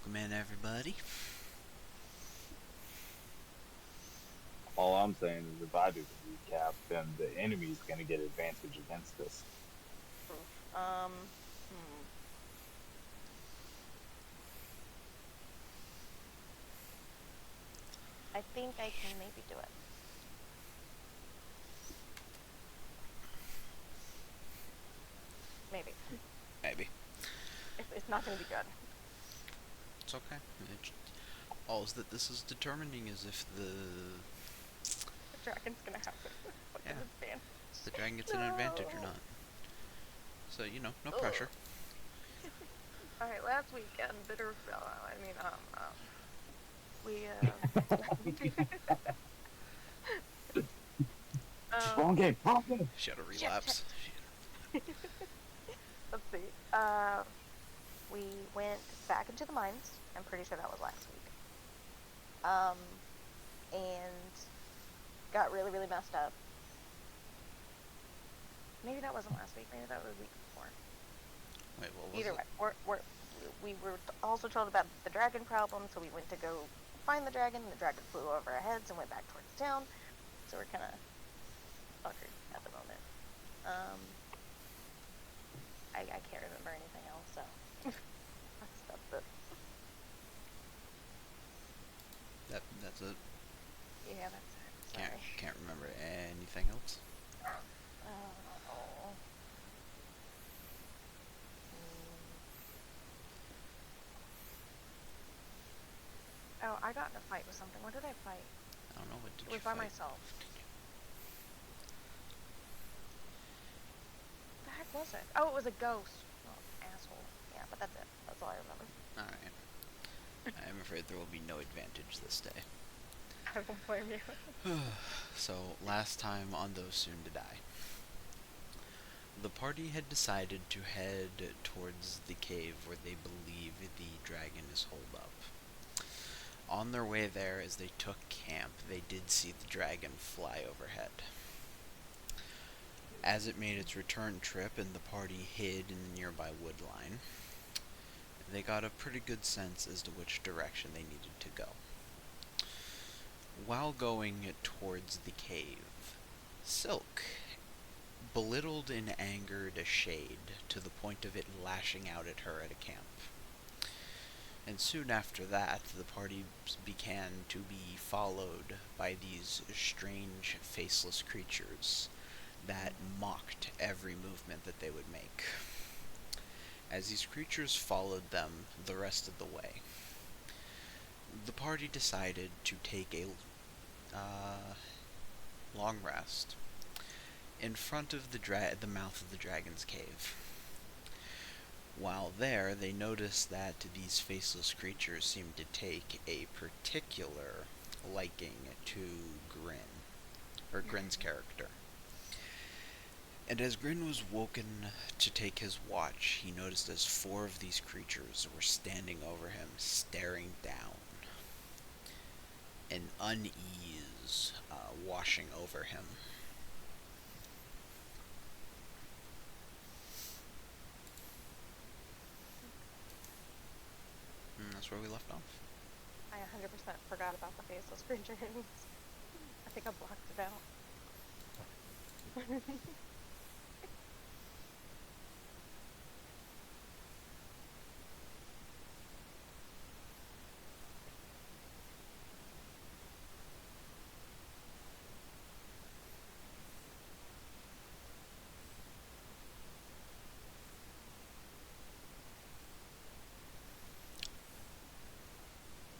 Welcome in, everybody. All I'm saying is if I do the recap, then the enemy's going to get advantage against us. Oof. I think I can maybe do it. Maybe. Maybe. It's not going to be good. It's okay. All that this is determining is if the The dragon's going to have a fucking yeah advantage. the dragon gets an advantage or not. So no pressure. Alright, last weekend, we, Just wrong game, wrong game. She had a shit. relapse. Let's see. We went back into the mines. I'm pretty sure that was last week. And got really, really messed up. Maybe that wasn't last week. Maybe that was the week before. Wait, what was Either it? way, we were also told about the dragon problem, so we went to go find the dragon. The dragon flew over our heads and went back towards town. So we're kind of fucked at the moment. I can't remember anything else, so that's it. That's it. Yeah, that's it. Can't Sorry. can't remember anything else. Oh. Oh, I got in a fight with something. What did I fight? I don't know. What did It you was by fight? myself. What the heck was it? Oh, it was a ghost. Oh, asshole. Yeah, but that's it. That's all I remember. All right. I'm afraid there will be no advantage this day. I don't blame you. So last time on Those Soon to Die, the party had decided to head towards the cave where they believe the dragon is holed up. On their way there, as they took camp, they did see the dragon fly overhead. As it made its return trip and the party hid in the nearby wood line, they got a pretty good sense as to which direction they needed to go. While going towards the cave, Silk belittled and angered a shade to the point of it lashing out at her at a camp. And soon after that, the party began to be followed by these strange, faceless creatures that mocked every movement that they would make. As these creatures followed them the rest of the way, the party decided to take a long rest in front of the mouth of the dragon's cave. While there, they noticed that these faceless creatures seemed to take a particular liking to Grin's character. And as Grin was woken to take his watch, he noticed as four of these creatures were standing over him, staring down. An unease washing over him. And that's where we left off. I 100% forgot about the faceless creatures. I think I blocked it out.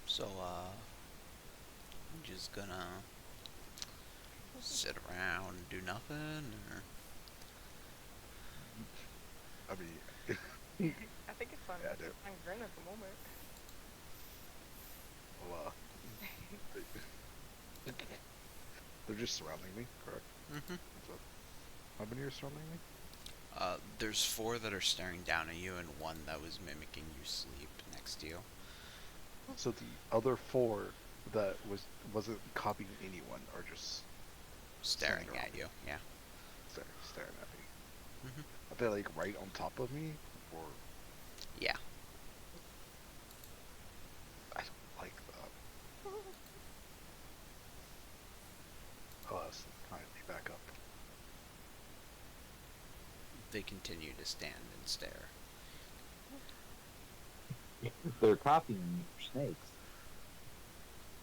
So, I'm just gonna sit around and do nothing, or I mean, I think it's fun. yeah, I It's do. on Grin at the moment. Well, they're just surrounding me, correct? mm-hmm. So, how many are surrounding me? There's four that are staring down at you, and one that was mimicking you sleep next to you. So the other four that wasn't copying anyone are just Staring around at me, you, yeah. staring at me. Mm-hmm. Are they like right on top of me, or Yeah. They continue to stand and stare. They're copying me for snakes.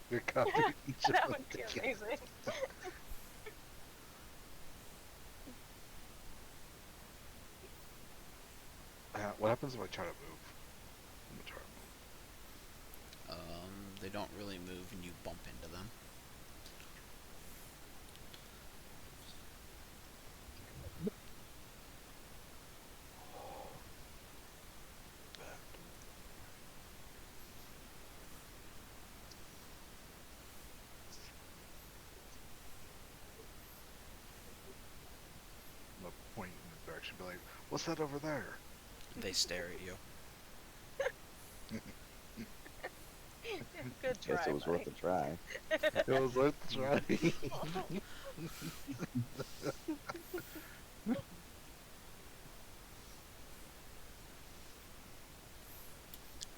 You're copying each of That them would be together. amazing. What happens if I try to move? I'm gonna try to They don't really move and you bump into them. move. I'm gonna point in the direction, be like, "What's that over there?" They stare at you. Good try, Guess it was worth a buddy. try. It was worth a try.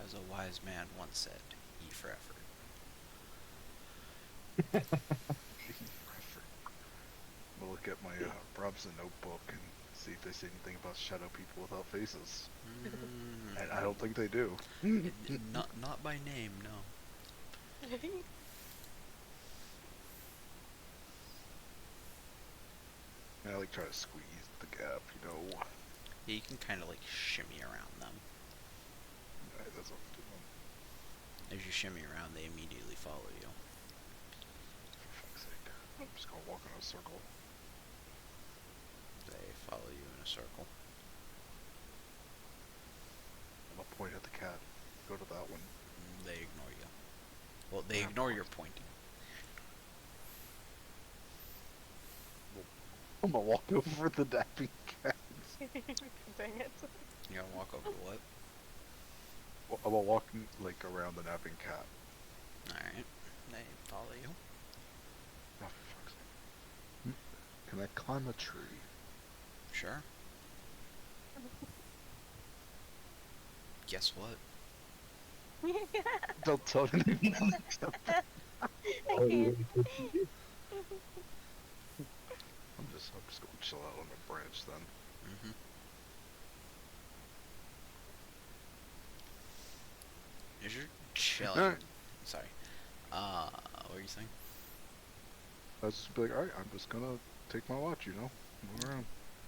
As a wise man once said, E for effort. I'm gonna look at my Robson notebook and see if they say anything about shadow people without faces. And I don't think they do. Not by name, no. And I like try to squeeze the gap, you know. Yeah, you can kind of like shimmy around them. Alright, that's what I'm doing. As you shimmy around, they immediately follow you. For fuck's sake. I'm just gonna walk in a circle. They follow you in a circle. I'm gonna point at the cat. Go to that one. They ignore you. Well, they Yeah, ignore of your course. pointing. I'm gonna walk over the napping cat. Dang it. You're gonna walk over to what? I'm gonna walk like around the napping cat. Alright. They follow you. Oh, for fuck's sake. Can I climb a tree? Sure. Guess what? Don't tell anyone. I can't. I'm just gonna chill out on the branch then. Mm-hmm. As you're chilling. Alright. Sorry. What were you saying? I was just be like, alright, I'm just gonna take my watch, you know? Move around.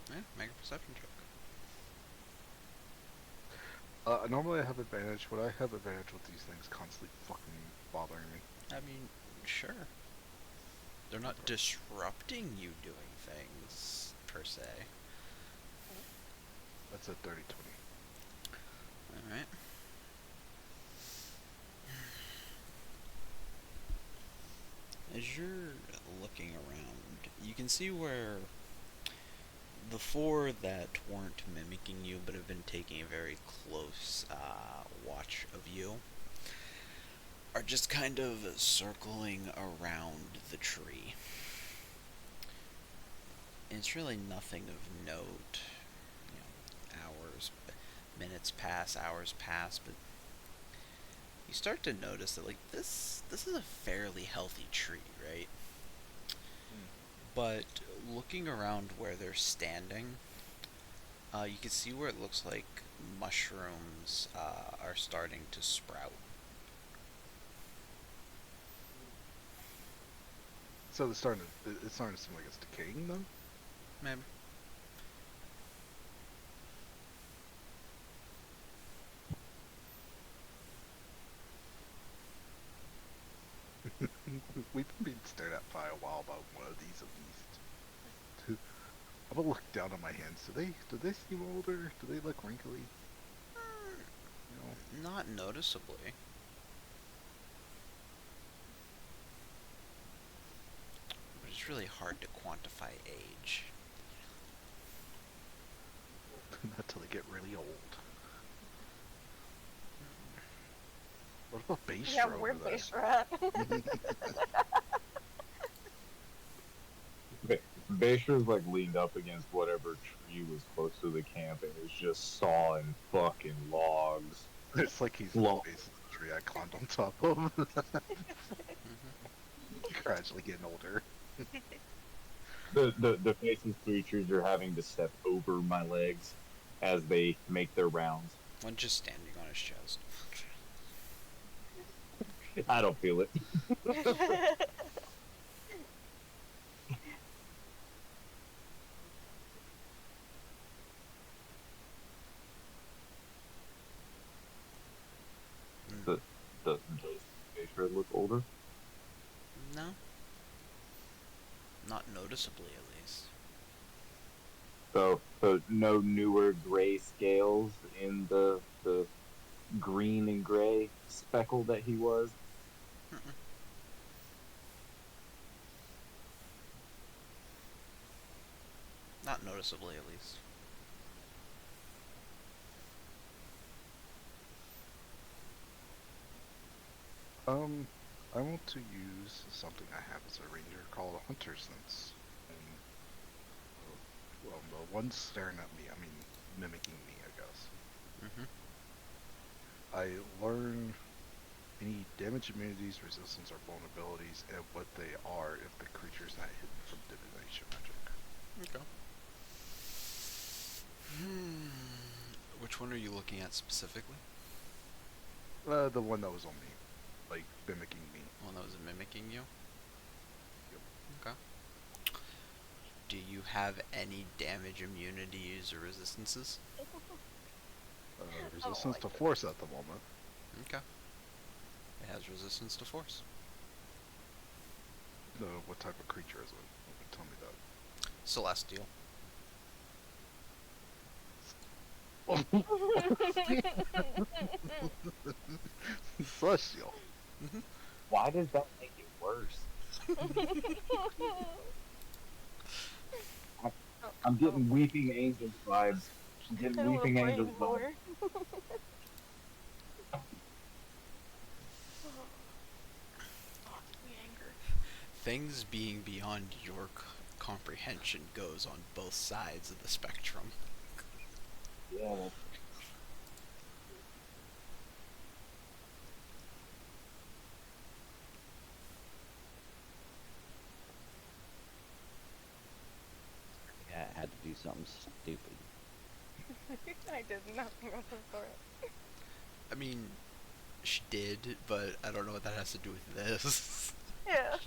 Yeah, make a perception check. Normally I have advantage, but I have advantage with these things constantly fucking bothering me. I mean, sure. They're not disrupting you doing things, per se. That's a 30-20. Alright. As you're looking around, you can see where the four that weren't mimicking you but have been taking a very close watch of you are just kind of circling around the tree. It's really nothing of note. You know, minutes pass, hours pass, but you start to notice that like this is a fairly healthy tree, right? But looking around where they're standing, you can see where it looks like mushrooms are starting to sprout. So it's starting to seem like it's decaying then? Maybe. We've been being stared at by a while about one of these at least. I'm gonna look down at my hands. Do they seem older? Do they look wrinkly? You know? Not noticeably. But it's really hard to quantify age. Not till they get really old. What about Baystra Yeah, over we're there? Baystra. Basher's like leaned up against whatever tree was close to the camp and is just sawing fucking logs. It's like he's Long. the base of the tree I climbed on top of. Mm-hmm. Gradually getting older. The faceless creatures are having to step over my legs as they make their rounds. One just standing on his chest. I don't feel it. Mm, The doesn't Glacier look older? no, not noticeably at least. So no newer gray scales in the green and gray speckle that he was. Mm-mm. Not noticeably at least. I want to use something I have as a ranger called a hunter sense. And, well, the one's staring at me, I mean, mimicking me, I guess. Mm-hmm. I learn any damage, immunities, resistance, or vulnerabilities, and what they are if the creature's not hidden from divination magic. Okay. Which one are you looking at specifically? The one that was on me, like mimicking me. One that was mimicking you? Yep. Okay. Do you have any damage, immunities, or resistances? Resistance like to this. force at the moment. Okay. It has resistance to force. What type of creature is it? Tell me that. Celestial. Celestial. Mm-hmm. Why does that make it worse? I, Oh, I'm oh getting boy. Weeping Angels vibes. I'm I getting don't want to Weeping play Angels vibes. anymore. Oh, the anger. Things being beyond your comprehension goes on both sides of the spectrum. Yeah, Yeah, I had to do something stupid. I did nothing for it. I mean, she did, but I don't know what that has to do with this. Yeah.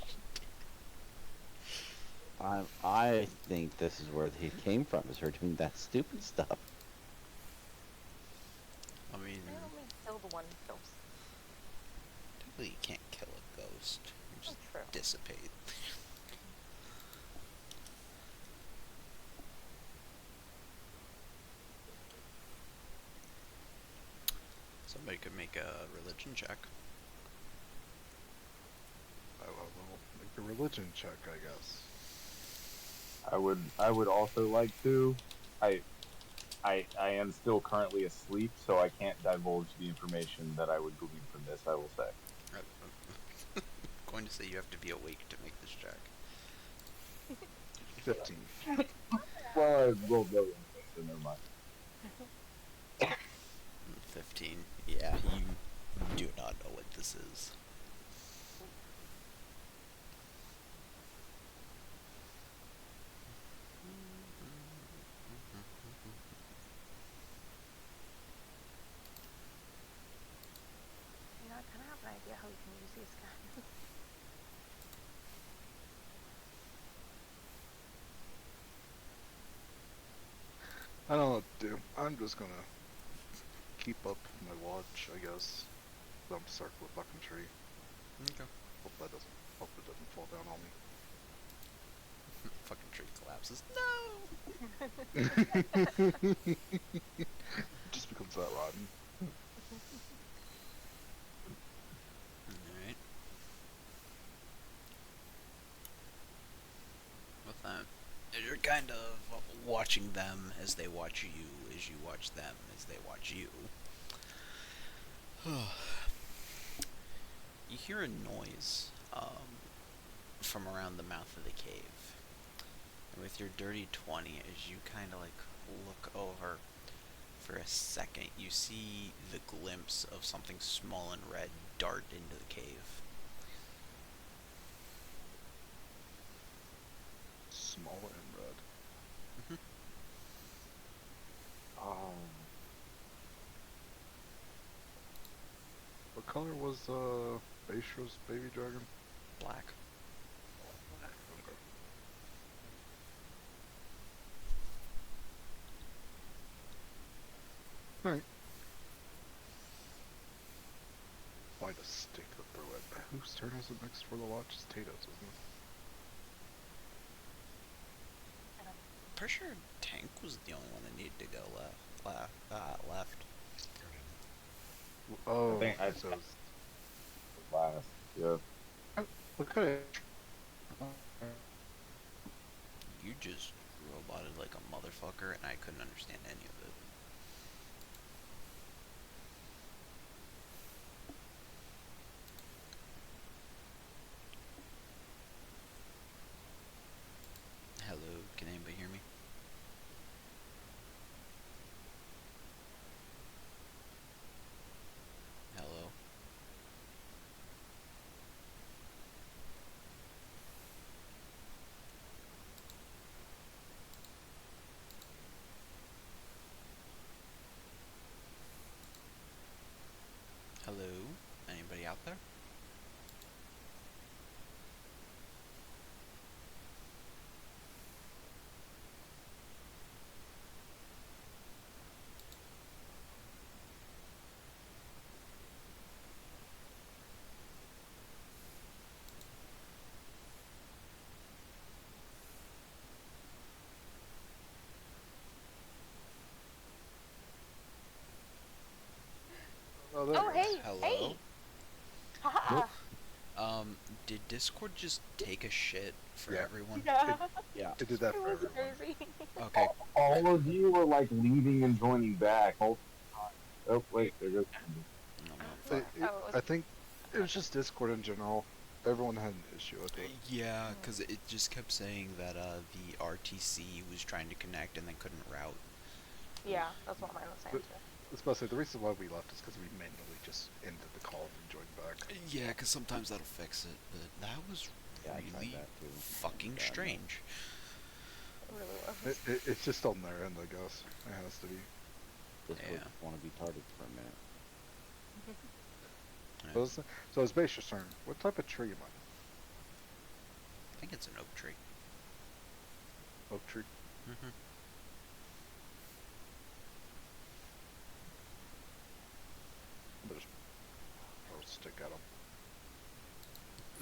I think this is where he came from, is her doing that stupid stuff. I mean, I only killed one ghost. technically you can't kill a ghost. You just That's true. dissipate. Somebody could make a religion check. I will make a religion check, I guess. I would also like to. I I am still currently asleep, so I can't divulge the information that I would glean from this. I will say. I'm going to say you have to be awake to make this check. 15. Well, I rolled low anyway, so never mind. 15. Yeah, you do not know what this is. You know, I kind of have an idea how you can use these guys. I don't know what to do. I'm just gonna keep up my watch, I guess. I'm stuck with a fucking tree. Okay. Hope it doesn't fall down on me. Fucking tree collapses. No! Just becomes that rotten. Alright. With that, you're kind of watching them as they watch you, as you watch them as they watch you. You hear a noise from around the mouth of the cave. And with your dirty 20, as you kind of like look over for a second, you see the glimpse of something small and red dart into the cave. small and red. Mhm. Oh, What color was Baisha's baby dragon? Black. Black. Okay. Alright. Find a stick to throw it. Whose turn is it next for the watch? It's Tato's, isn't it? Pretty sure Tank was the only one that needed to go left. Oh, think I so it's, last. Yeah. look at it. You just roboted like a motherfucker, and I couldn't understand any of it. Hello, can anybody hear me? Hello? Hello? Anybody out there? Oh, there Oh, it goes. hey, Hello? hey! Haha! Did Discord just take a shit for Yeah. everyone? Yeah, Yeah. It did that it for was everyone. crazy. Okay, All of you were like leaving and joining back. Oh wait, there goes. no, no, fuck. I think it was just Discord in general. Everyone had an issue with it. Yeah, because it just kept saying that the RTC was trying to connect and then couldn't route. Yeah, that's what mine was saying But- too. Especially the reason why we left is because we manually just ended the call and joined back. Yeah, because sometimes that'll fix it, but that was Yeah, I tried really that too. fucking And, no. strange. It really was. It's just on their end, I guess. It has to be. Discord Yeah. just want to be targeted for a minute. Yeah. So it's Baisha's turn. What type of tree am I? I think it's an oak tree. Oak tree. Mm-hmm. I'm gonna just throw a stick at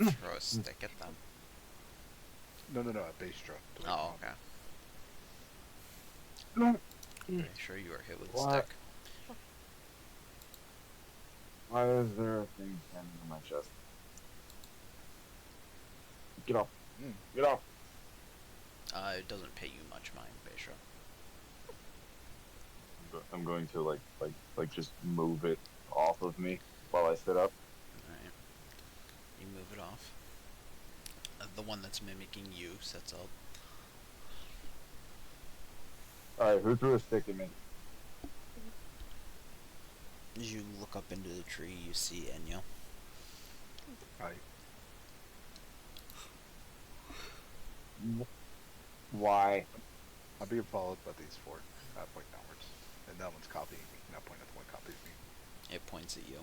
him. Throw a stick at them. No, at Baisha. Oh, okay. Pretty sure you were hit with a What? stick. Why is there a thing standing on my chest? Get off! Mm. Get off! It doesn't pay you much, mind, Beisha. I'm going to like just move it off of me while I sit up. Alright. You move it off. The one that's mimicking you sets up. All right, who threw a stick at me? As you look up into the tree, you see Enyo. I Why? I'm being followed by these four, pointing downwards, and that one's copying me. Not pointing at the one copying me. It points at you.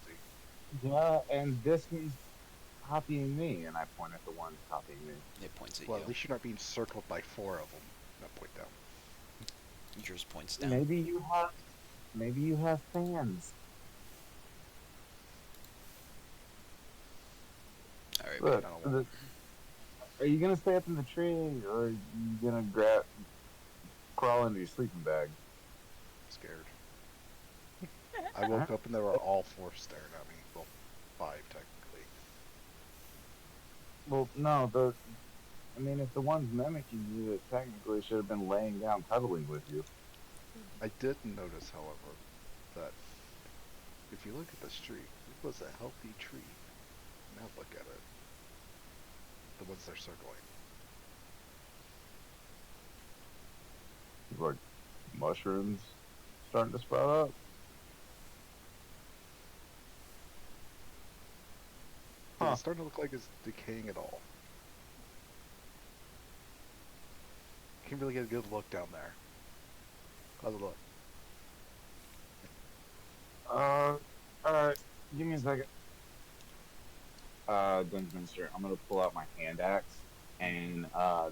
See? Yeah, and this one's copying me, and I point at the one copying me. It points at Well, you. at least you're not being circled by four of them. Not point down. Yours points down. Maybe you have fans. Alright, Look, I don't want. are you gonna stay up in the tree, or are you gonna crawl into your sleeping bag? I'm scared. I woke up and they were all four staring at me. Well, five technically. Well, no, I mean, if the one's mimicking you, it technically should have been laying down cuddling with you. I did notice, however, that if you look at this tree, it was a healthy tree. Now look at it. The ones they're circling. Like mushrooms starting to sprout up. Does Huh. it starting to look like it's decaying at all? can really get a good look down there. How's it look? Alright, give me a second. Dungeon Master, I'm gonna pull out my hand axe and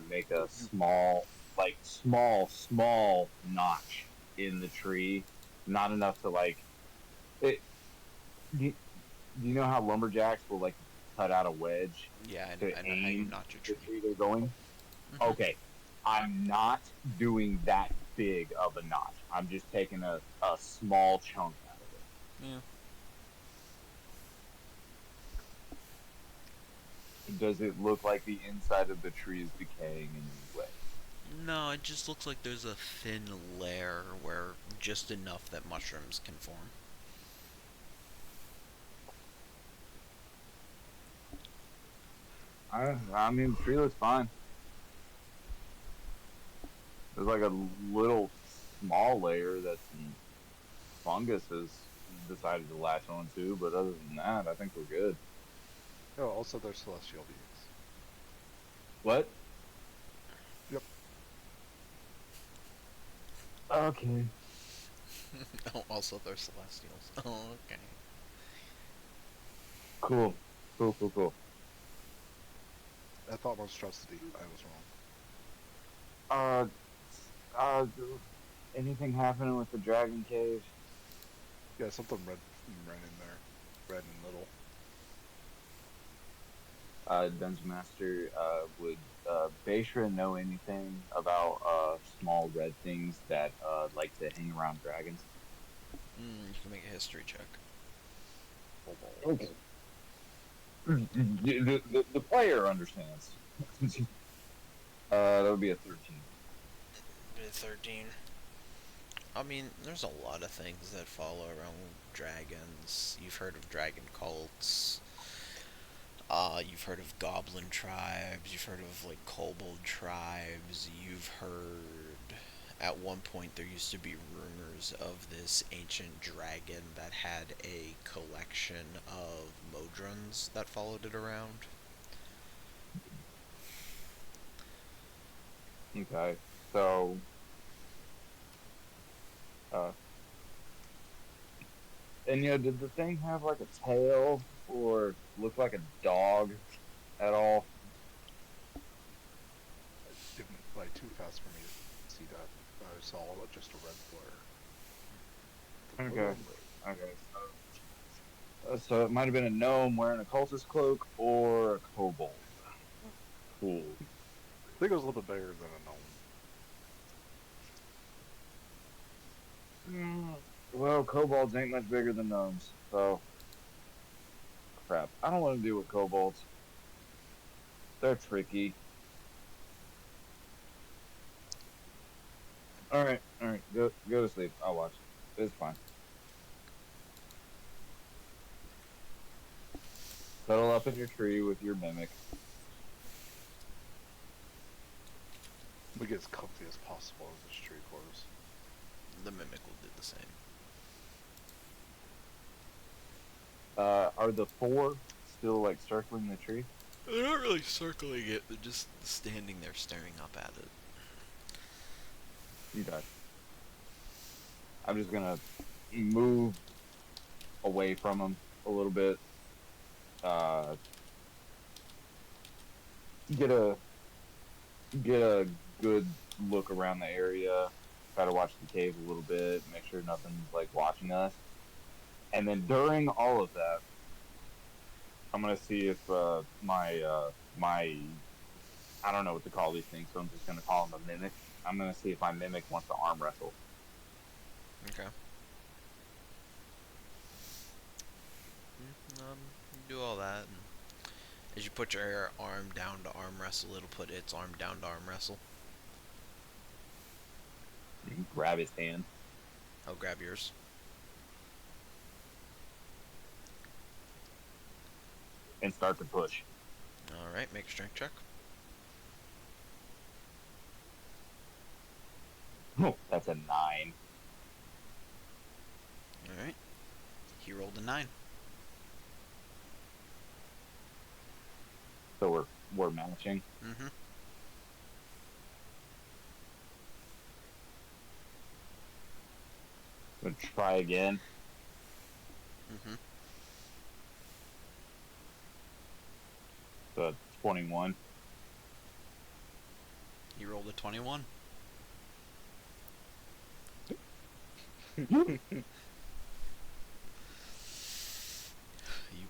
make a small, like small notch in the tree. Not enough to like it. Do you know how lumberjacks will like cut out a wedge Yeah, to I know how you aim notch a the tree. tree they're going? Hmm. Okay, I'm not doing that big of a notch. I'm just taking a small chunk out of it. Yeah. Does it look like the inside of the tree is decaying in any way? No, it just looks like there's a thin layer where just enough that mushrooms can form. I mean, the tree looks fine. There's like a little small layer that some fungus has decided to latch onto, but other than that, I think we're good. Oh, also they're celestial beings. What? Yep. Okay. Oh, also they're celestials. Oh, okay. Cool. Cool. I thought monstrosity. I was Uh, wrong. uh, anything happening with the dragon cave? Yeah, something red in there. Red and little. Dungeon Master, would Beishra know anything about small red things that like to hang around dragons? You can make a history check. Okay. The player understands. That would be a 13. 13. I mean, there's a lot of things that follow around dragons. You've heard of dragon cults. You've heard of goblin tribes. You've heard of like kobold tribes. You've heard at one point there used to be rumors of this ancient dragon that had a collection of modrons that followed it around. Okay, so uh, and did the thing have like a tail or look like a dog at all? It didn't fly too fast for me to see that. I saw just a red flare. Okay. Okay. So it might have been a gnome wearing a cultist cloak or a kobold. Cool. I think it was a little bit bigger than a gnome. Well, kobolds ain't much bigger than gnomes, so crap. I don't want to deal with kobolds. They're tricky. All right. Go to sleep. I'll watch. It's fine. Settle up in your tree with your mimic. We get as comfy as possible in this tree quarters. The mimic will do the same. Are the four still like circling the tree? They're not really circling it, they're just standing there staring up at it. You died. I'm just gonna move away from them a little bit. Uh, get a good look around the area. Try to watch the cave a little bit. Make sure nothing's like watching us. And then during all of that, I'm gonna see if my I don't know what to call these things, so I'm just gonna call him a mimic. I'm gonna see if my mimic wants to arm wrestle. Okay. Do all that, and as you put your arm down to arm wrestle, it'll put its arm down to arm wrestle. You can grab his hand. I'll grab yours. And start to push. Alright, make a strength check. Oh, that's a 9. Alright. He rolled a 9. So we're matching. Mm-hmm. I'm gonna try again. Mm-hmm. So 21. You rolled a 21. You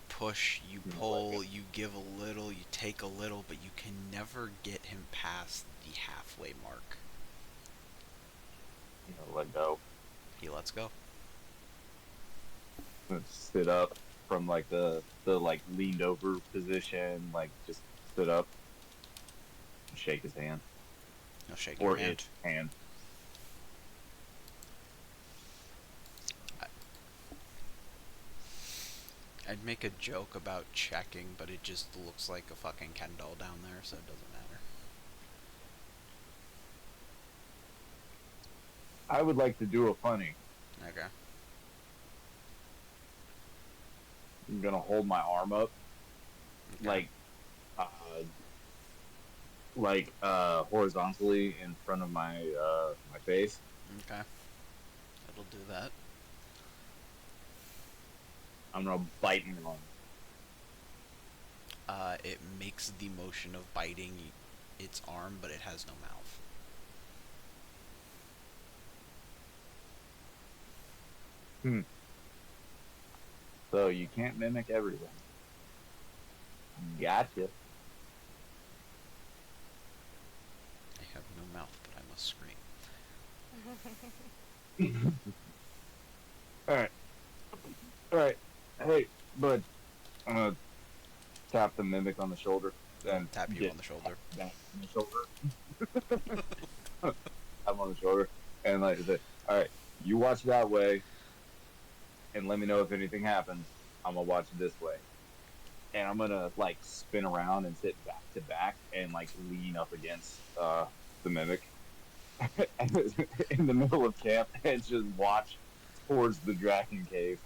push, you pull, you give a little, you take a little, but you can never get him past the halfway mark. Let go. He lets go. I'm gonna sit up from like the like leaned over position, like just sit up and shake his hand He'll shake your or hand. its hand. I'd make a joke about checking, but it just looks like a fucking Ken doll down there, so it doesn't matter. I would like to do a funny. Okay. I'm gonna hold my arm up, Okay. uh, horizontally in front of my face. Okay. It'll do that. I'm gonna bite him on. It makes the motion of biting its arm, but it has no mouth. Hmm. So you can't mimic everything. Gotcha. I have no mouth, but I must scream. All right. All right. Hey, bud. I'm gonna tap the mimic on the shoulder, then Tap you get on the shoulder. back on the shoulder. I'm on the shoulder, and like I said, all right, you watch that way, and let me know if anything happens. I'm gonna watch this way, and I'm gonna like spin around and sit back to back and like lean up against the mimic in the middle of camp and just watch towards the dragon cave.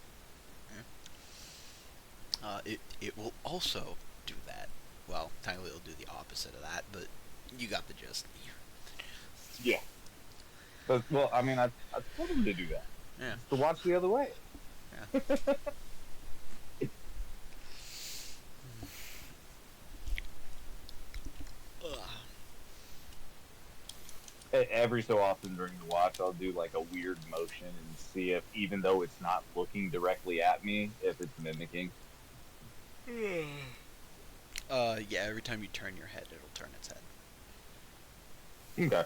It will also do that. Well, technically it'll do the opposite of that, but you got the gist. Yeah. But, well, I mean, I told him to do that. Yeah. Just to watch the other way. Yeah. Ugh. Every so often during the watch, I'll do like a weird motion and see if, even though it's not looking directly at me, if it's mimicking. Yeah, every time you turn your head, it'll turn its head. Okay.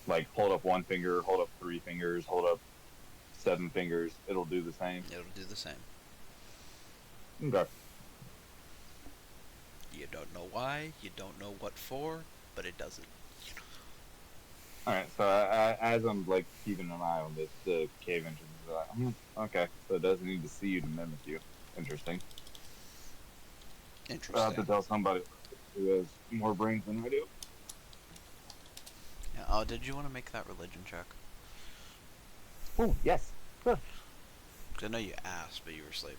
Like, hold up one finger, hold up 3 fingers, hold up 7 fingers. It'll do the same. It'll do the same. Okay. You don't know why, you don't know what for, but it does it. All right. So as I'm like keeping an eye on the cave entrance, okay. So it doesn't need to see you to mimic you. Interesting. I'll have to Interesting. tell somebody who has more brains than I do. Yeah, oh, did you want to make that religion check? Oh, yes. Sure. 'Cause I know you asked, but you were sleeping.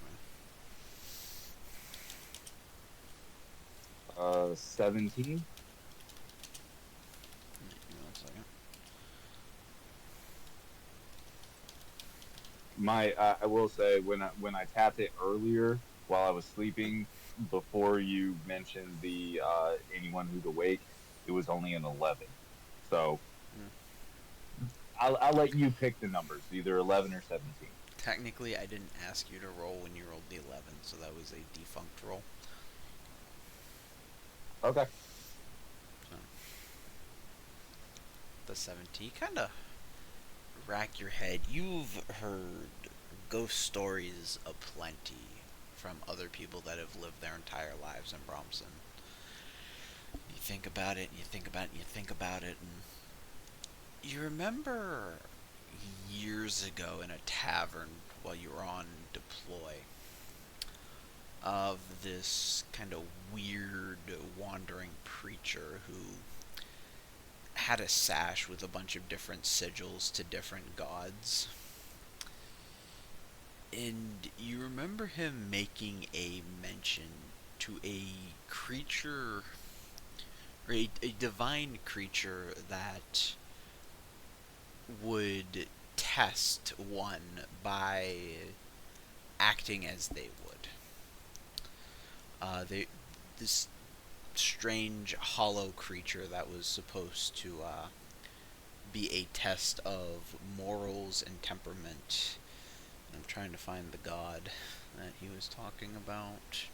17. Give me 1 second. I will say when I tapped it earlier while I was sleeping before you mentioned the anyone who's awake, it was only an 11. So I'll let you pick the numbers, either 11 or 17. Technically, I didn't ask you to roll when you rolled the 11, so that was a defunct roll. Okay. So, the 17, kind of rack your head. You've heard ghost stories aplenty from other people that have lived their entire lives in Bromson. You think about it, and you think about it, and you think about it, and you remember years ago in a tavern while you were on deploy of this kind of weird wandering preacher who had a sash with a bunch of different sigils to different gods. And you remember him making a mention to a creature, or a divine creature that would test one by acting as they would. They this strange hollow creature that was supposed to be a test of morals and temperament. I'm trying to find the god that he was talking about.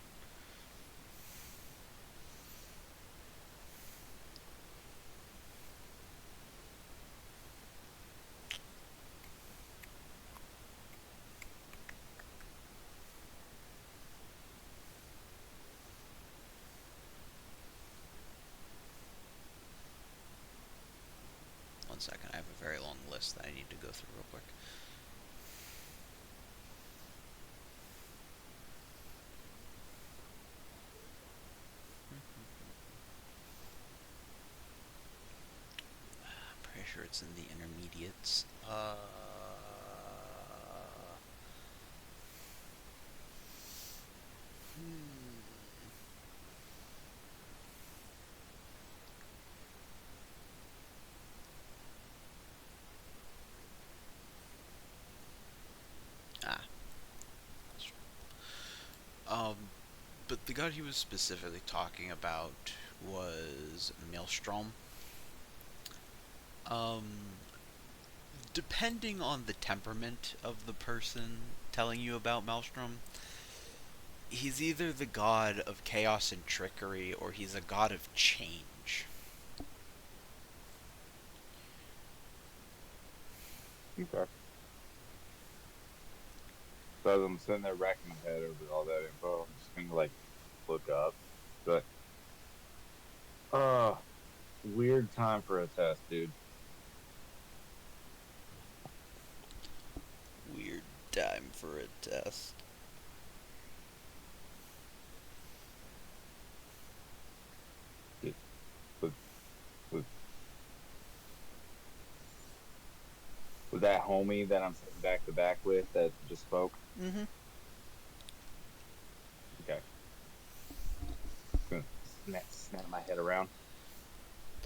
One second, I have a very long list that I need to go through real quick. I'm pretty sure it's in the intermediates. Ah, that's right. But the god he was specifically talking about was Maelstrom. Um, Depending on the temperament of the person telling you about Maelstrom, he's either the god of chaos and trickery, or he's a god of change. Okay. So as I'm sitting there racking my head over all that info, I'm just gonna like look up. But weird time for a test, dude. Weird time for a test. It, was, was was that homie that I'm sitting back to back with that just spoke? Mm-hmm. Okay. Gonna snap my head around.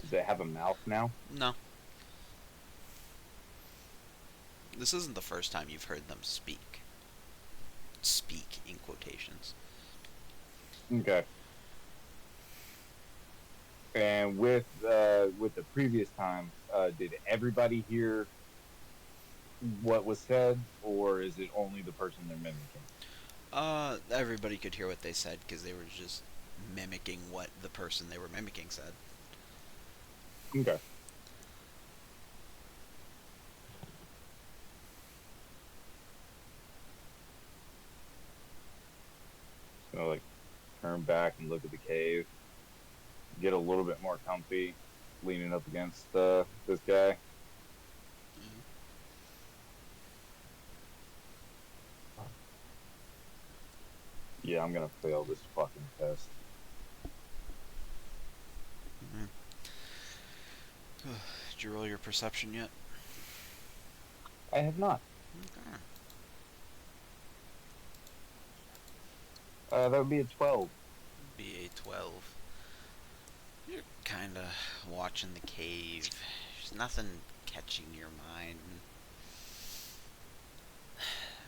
Does it have a mouth now? No. This isn't the first time you've heard them speak. Speak in quotations. Okay. And with the previous time, did everybody hear what was said, or is it only the person they're mimicking? Everybody could hear what they said because they were just mimicking what the person they were mimicking said. Okay. So like turn back and look at the cave, get a little bit more comfy, leaning up against this guy. Yeah, I'm gonna fail this fucking test. Mm-hmm. Did you roll your perception yet? I have not. Okay. That would be a 12. Be a 12. You're kind of watching the cave. There's nothing catching your mind.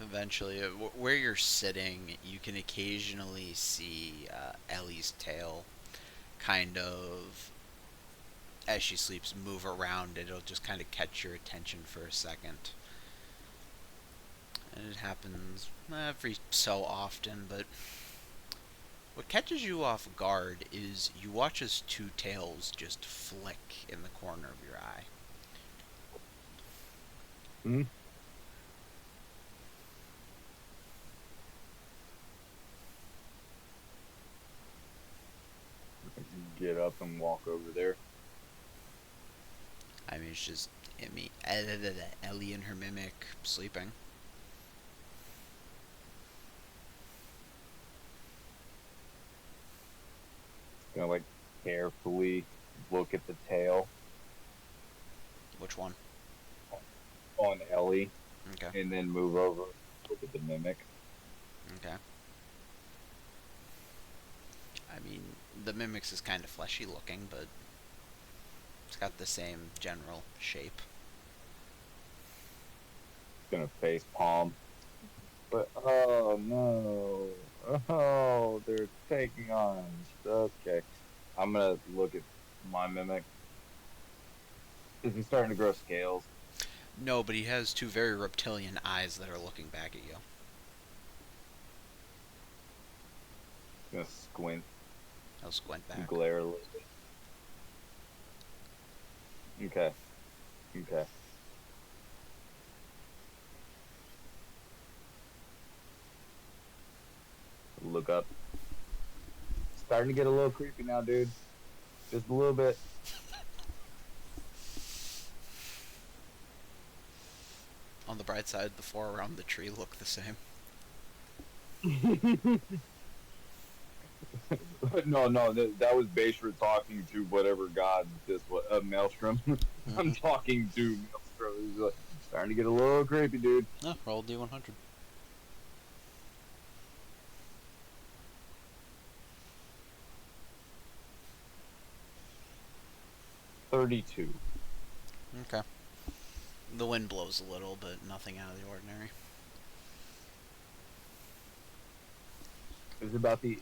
Eventually, where you're sitting, you can occasionally see Ellie's tail kind of, as she sleeps, move around. It'll just kind of catch your attention for a second. And it happens every so often, but what catches you off guard is you watch as two tails just flick in the corner of your eye. Hmm? Get up and walk over there. I mean, it's just Ellie and her mimic sleeping. Gonna like carefully look at the tail Which one? on Ellie, Okay. and then move over, look at the mimic. Okay. I mean, the mimic's is kind of fleshy looking, but it's got the same general shape. gonna face palm. But oh no. Oh, they're taking on us. Okay. I'm gonna look at my mimic. Is he starting to grow scales? No, but he has two very reptilian eyes that are looking back at you. Gonna squint He'll squint and back. glare a little bit. Okay. Okay. Look up. Starting to get a little creepy now, dude. Just a little bit. On the bright side, the four around the tree look the same. No, no, that was Bayshore talking to whatever god this was, Maelstrom. I'm Mm-hmm. talking to Maelstrom. He's like, starting to get a little creepy, dude. Oh, roll D100. 32. Okay. The wind blows a little, but nothing out of the ordinary. Is about the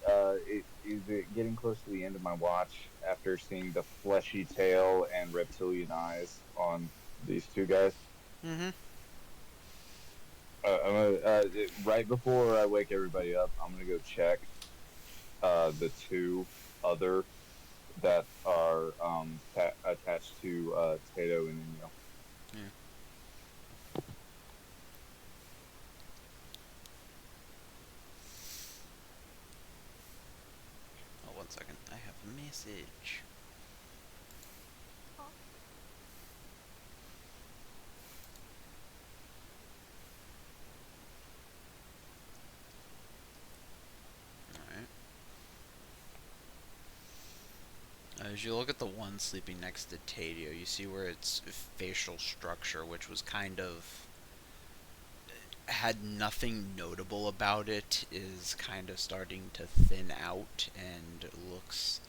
is it getting close to the end of my watch after seeing the fleshy tail and reptilian eyes on these two guys? Mm-hmm. I'm gonna, right before I wake everybody up, I'm gonna go check the two other that are attached to Tato and Inyo. Yeah. Oh, 1 second. I have a message. Alright. As you look at the one sleeping next to Tadio, you see where its facial structure, which was kind of had nothing notable about it, is kind of starting to thin out and looks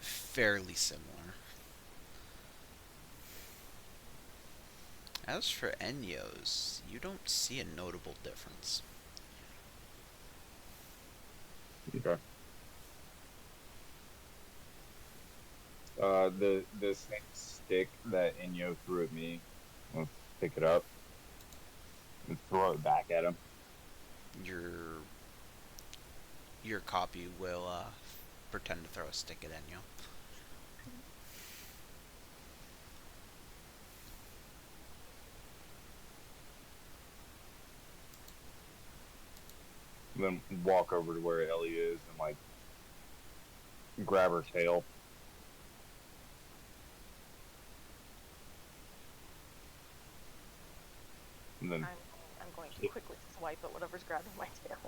fairly similar. As for Enyo's, you don't see a notable difference. Okay. The same stick that Inyo threw at me, I'll pick it up and throw it back at him. Your copy will pretend to throw a stick at Enyo. Then walk over to where Ellie is and like grab her tail. And then I'm going to quickly swipe at whatever's grabbing my tail.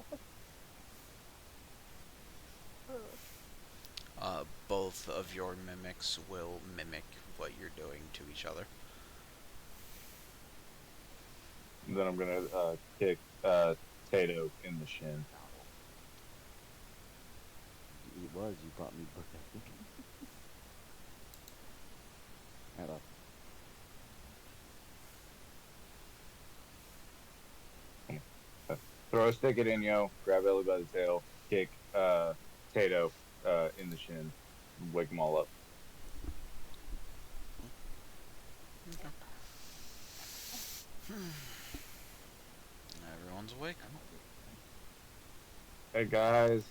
Both of your mimics will mimic what you're doing to each other. then I'm gonna kick Tato in the shin. It was, you brought me book, I think. Right off. Throw a stick at Inyo, grab Ellie by the tail, kick Tato in the shin, wake them all up. Okay. Everyone's awake. Hey guys,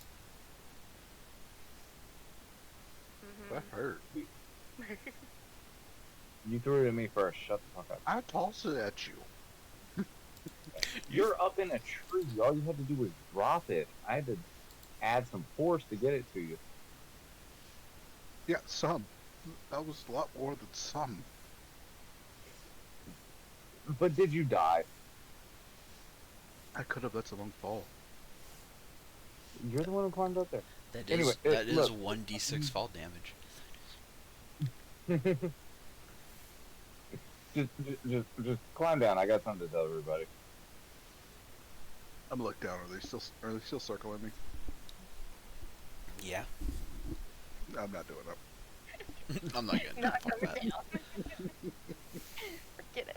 That hurt. you threw it at me first. Shut the fuck up. I tossed it at you. You're up in a tree. All you had to do was drop it. I had to add some force to get it to you. Yeah, some. That was a lot more than some. But did you die? I could have. That's a long fall. You're the one who climbed up there. That Anyway, is that is look. 1d6 fall damage. just climb down. I got something to tell everybody. I'm gonna look down. Are they still circling me? Yeah. I'm not doing it. I'm not getting Not fuck coming that. down. Forget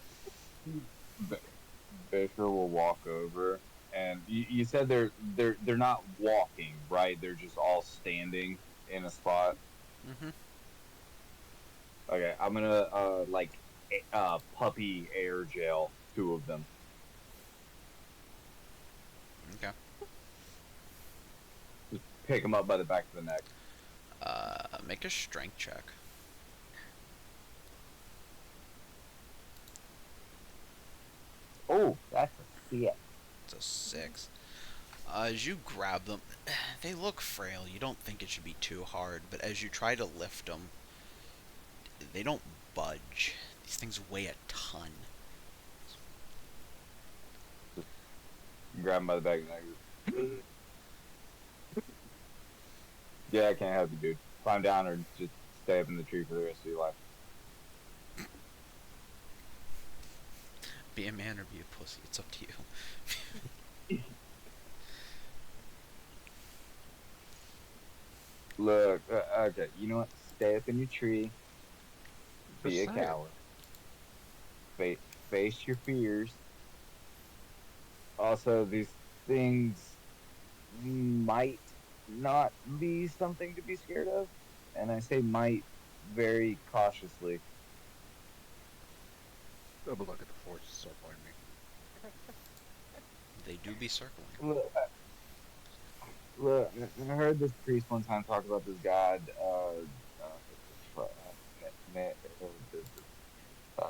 it. Baker will walk over, and you said they're not walking, right? They're just all standing in a spot. Mm-hmm. Okay, I'm gonna like puppy air jail two of them. Okay. Just pick them up by the back of the neck. Make a strength check. Oh, that's a CS. It's a 6. As you grab them, they look frail. You don't think it should be too hard, but as you try to lift them, they don't budge. These things weigh a ton. Grab him by the back of the neck. Yeah, I can't help you, dude. Climb down or just stay up in the tree for the rest of your life. Be a man or be a pussy. It's up to you. Look, okay, you know what? Stay up in your tree. Be Just a say it. coward. Face your fears. Also, these things might not be something to be scared of, and I say might very cautiously. Have a look at the force circling me. They do be circling. Look, look, I heard this priest one time talk about this god,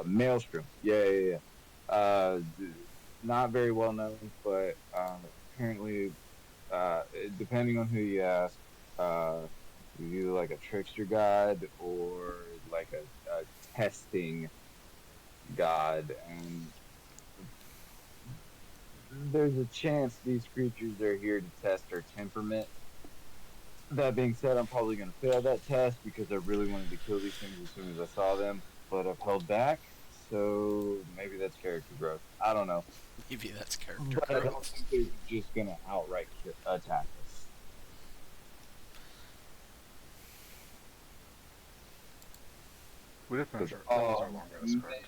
Maelstrom. Yeah. Not very well known, but apparently, uh, depending on who you ask, uh, he's either like a trickster god or like a testing god, and there's a chance these creatures are here to test our temperament. That being said, I'm probably going to fail that test because I really wanted to kill these things as soon as I saw them, but I've held back, so maybe that's character growth. I don't know. Maybe that's character But I don't growth. think they're just going to outright attack us. We did finish our, Because, that was our long rest, correct?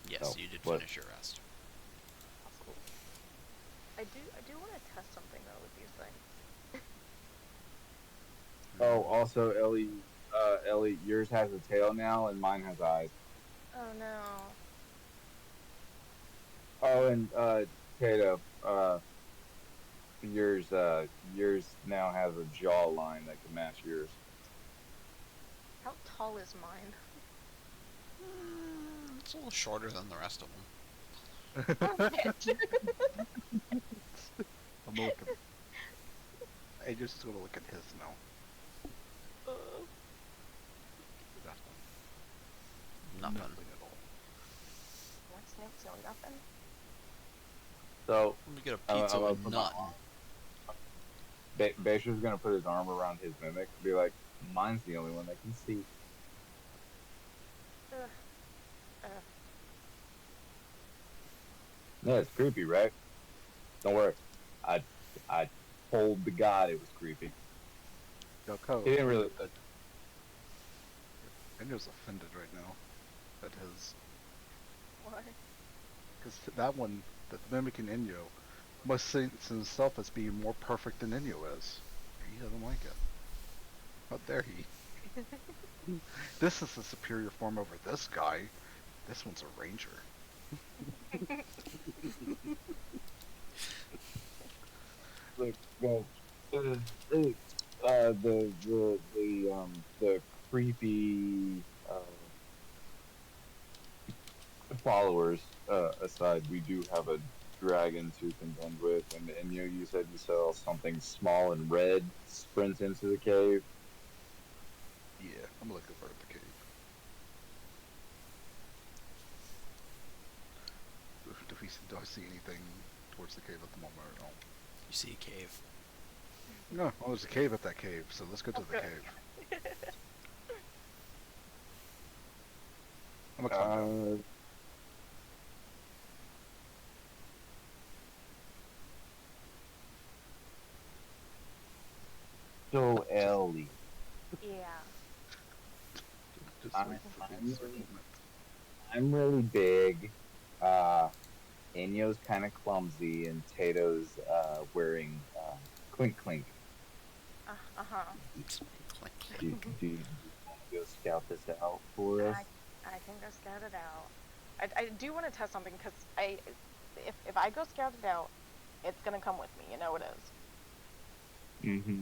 Yeah. Yes, Oh, you did what? finish your rest. I do want to test something though with these things. Oh, also, Ellie, yours has a tail now, and mine has eyes. Oh no. Oh, and Kato, yours now has a jawline that can match yours. How tall is mine? It's a little shorter than the rest of them. I'm gonna look at. I just gonna look at his now. Nothing. Nothing at all. What snakes know nothing? So, Let me get a I'm pizza gonna with put nothing. Basher's gonna put his arm around his mimic and be like, mine's the only one that can see. Ugh. Yeah, it's creepy, right? Don't worry. I told the god it was creepy. Yo, Ko. He didn't really. Enyo's offended right now at his. Why? Because that one, the mimicking Enyo, must see himself as being more perfect than Enyo is. He doesn't like it. How dare he? This is a superior form over this guy. This one's a ranger. Look, the creepy followers aside, we do have a dragon to contend with, and you said you saw something small and red sprint into the cave. Yeah, I'm looking for the cave. Do I see anything towards the cave at the moment or no? You see a cave. No, oh, there's a cave at that cave, so let's go to the Okay. cave. I'm gonna climb down. So Ellie, Yeah. Just I'm, wait for I'm, the circlement. I'm really big. Enyo's kind of clumsy, and Tato's wearing clink clink. Uh-huh. Clink, Do you want to go scout this out for us? I can go scout it out. I do want to test something because if I go scout it out, it's gonna come with me. You know it is. Mm-hmm.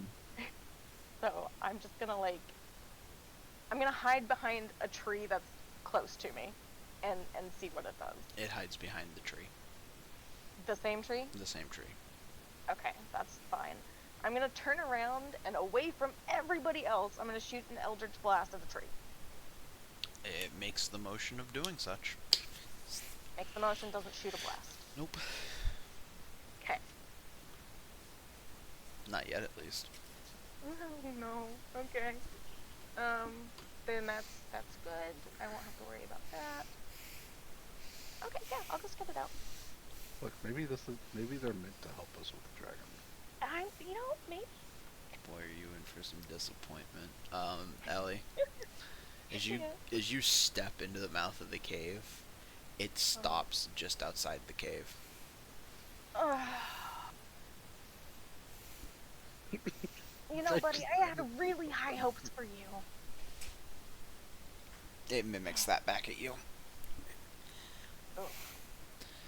So I'm just gonna I'm gonna hide behind a tree that's close to me, and see what it does. It hides behind the tree. The same tree? The same tree. Okay, that's fine. I'm gonna turn around and away from everybody else. I'm gonna shoot an eldritch blast at the tree. It makes the motion of doing such. Makes the motion, doesn't shoot a blast. Nope. Okay. Not yet, at least. Oh no. Okay. Then that's good. I won't have to worry about that. Okay, yeah, I'll go scout it out. Look, maybe they're meant to help us with the dragon. Maybe. Boy, are you in for some disappointment. Ellie, as you Yeah. as you step into the mouth of the cave, it stops just outside the cave. Buddy, I had really high hopes for you. It mimics that back at you. Oh.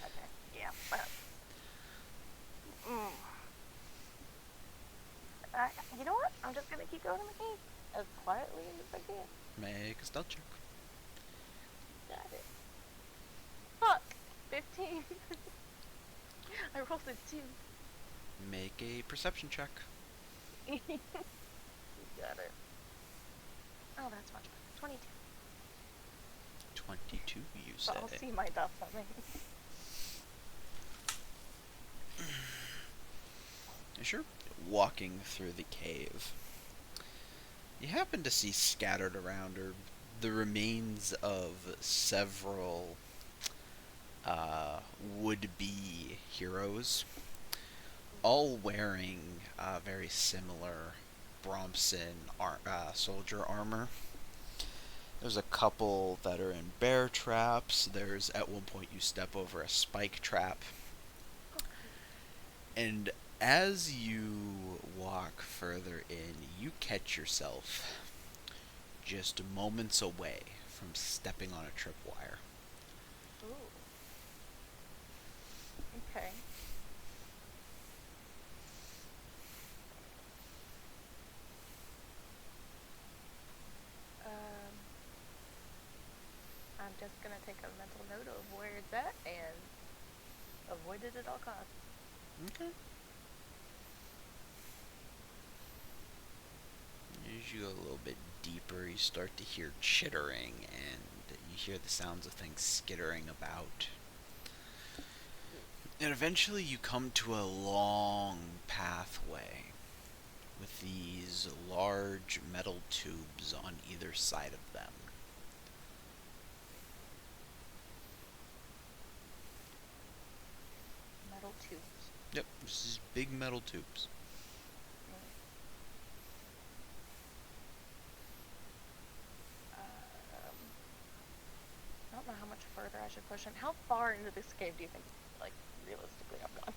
Okay. Yeah. You know what? I'm just gonna keep going in the cave as quietly as I can. Make a stealth check. Got it. Fuck. 15. I rolled a 2. Make a perception check. Got it. Oh, that's much better. 22. 22, you say. But I'll see my death coming. Sure. Walking through the cave, you happen to see scattered around are the remains of several would-be heroes, all wearing very similar Bromson soldier armor. There's a couple that are in bear traps. There's, at one point, you step over a spike trap. And as you walk further in, you catch yourself just moments away from stepping on a tripwire. Ooh. Okay. I'm just gonna take a mental note of where it's at and avoid it at all costs. Okay. As you go a little bit deeper, you start to hear chittering, and you hear the sounds of things skittering about. And eventually you come to a long pathway with these large metal tubes on either side of them. Metal tubes. Yep, this is big metal tubes. I don't know how much further I should push in. How far into this cave do you think, realistically, I've gone?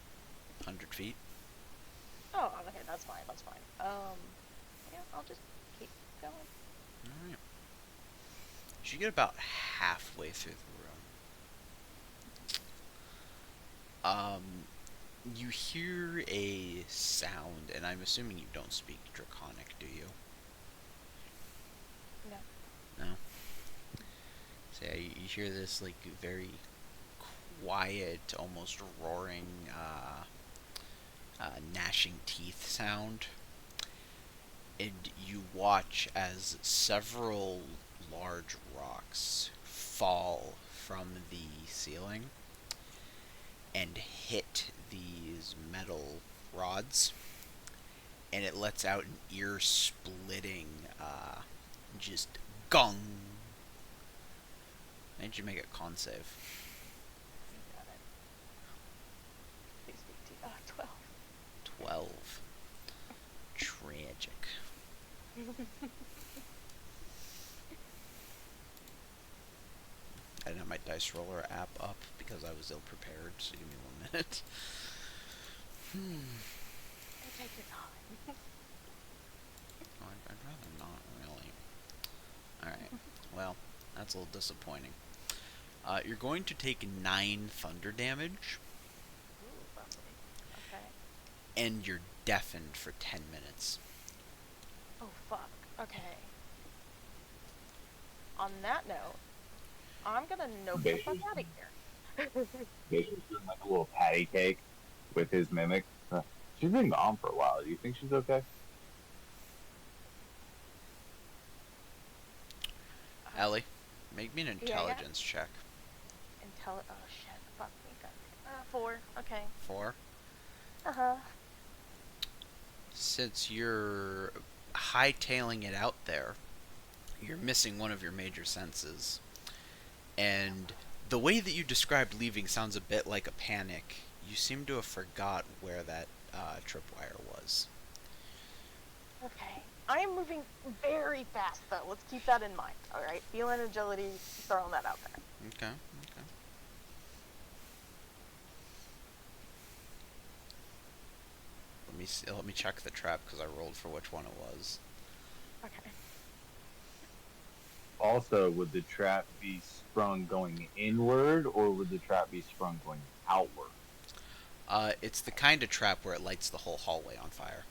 100 feet. Oh, okay, that's fine. Yeah, I'll just keep going. Alright. You get about halfway through the room. You hear a sound, and I'm assuming you don't speak Draconic, do you? No. No? So yeah, you hear this, very quiet, almost roaring, gnashing teeth sound. And you watch as several large rocks fall from the ceiling and hit these metal rods, and it lets out an ear-splitting, just gong. Why did you make a con save? Got it. Please speak to 12. 12. Tragic. I didn't have my dice roller app up because I was ill prepared. So give me 1 minute. Take your time. I'd rather not really. Alright, well, that's a little disappointing. You're going to take 9 thunder damage, Ooh, lovely. Okay. and you're deafened for 10 minutes. Oh, fuck. Okay. On that note, I'm gonna nope the fuck out of here. Basically doing like a little patty cake with his mimic. She's been gone for a while. Do you think she's okay? Ellie, make me an Yeah, yeah. intelligence check. Oh shit. Fuck me. God. 4. Okay. 4. Uh-huh. Since you're hightailing it out there, you're missing one of your major senses. And the way that you described leaving sounds a bit like a panic. You seem to have forgot where that tripwire was. Okay. I am moving very fast, though. Let's keep that in mind. All right. Feeling agility, throwing that out there. Okay. Let me see, let me check the trap because I rolled for which one it was. Okay. Also, would the trap be sprung going inward, or would the trap be sprung going outward? It's the kind of trap where it lights the whole hallway on fire.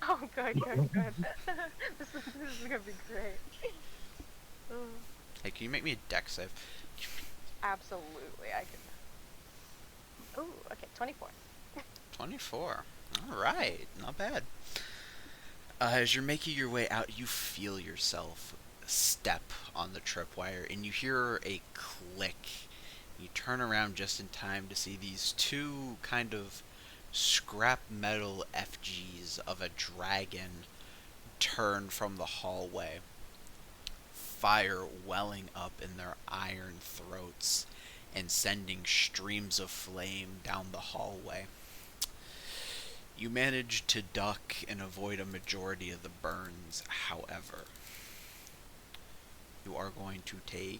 Oh, good. This is gonna be great. Ugh. Hey, can you make me a dex save? Absolutely, I can. Ooh, okay, 24. 24. Alright, not bad. As you're making your way out, you feel yourself step on the tripwire, and you hear a click. You turn around just in time to see these 2 kind of scrap metal effigies of a dragon turn from the hallway, fire welling up in their iron throats and sending streams of flame down the hallway. You manage to duck and avoid a majority of the burns, however. You are going to take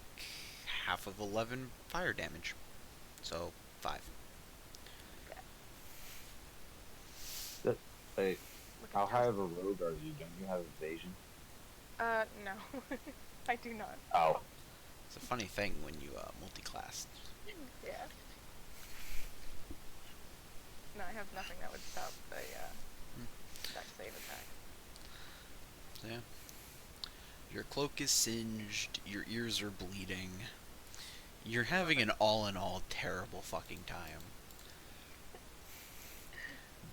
half of 11 fire damage. So, 5. Hey, Look how at high Toast. of a rogue are you? Don't you have evasion? No. I do not. Oh, It's a funny thing when you multi-class. Yeah. No, I have nothing that would stop the dex save attack. So, yeah. Your cloak is singed, your ears are bleeding. You're having an all-in-all terrible fucking time.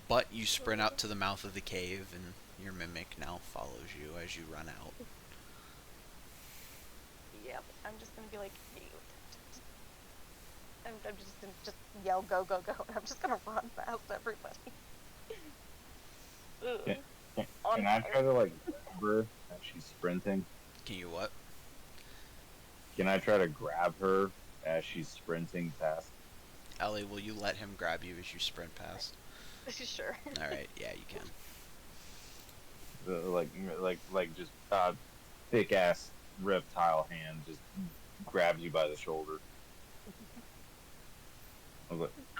But you sprint out to the mouth of the cave, and your mimic now follows you as you run out. Yep. I'm just gonna be like, I'm just gonna just yell go, and I'm just gonna run past everybody. Ugh. Yeah. On can I fire. try to like grab her as she's sprinting? Can you what? Can I try to grab her as she's sprinting past? Ellie, will you let him grab you as you sprint past? Sure. Alright, yeah, you can. Like just thick ass reptile hand just grabs you by the shoulder.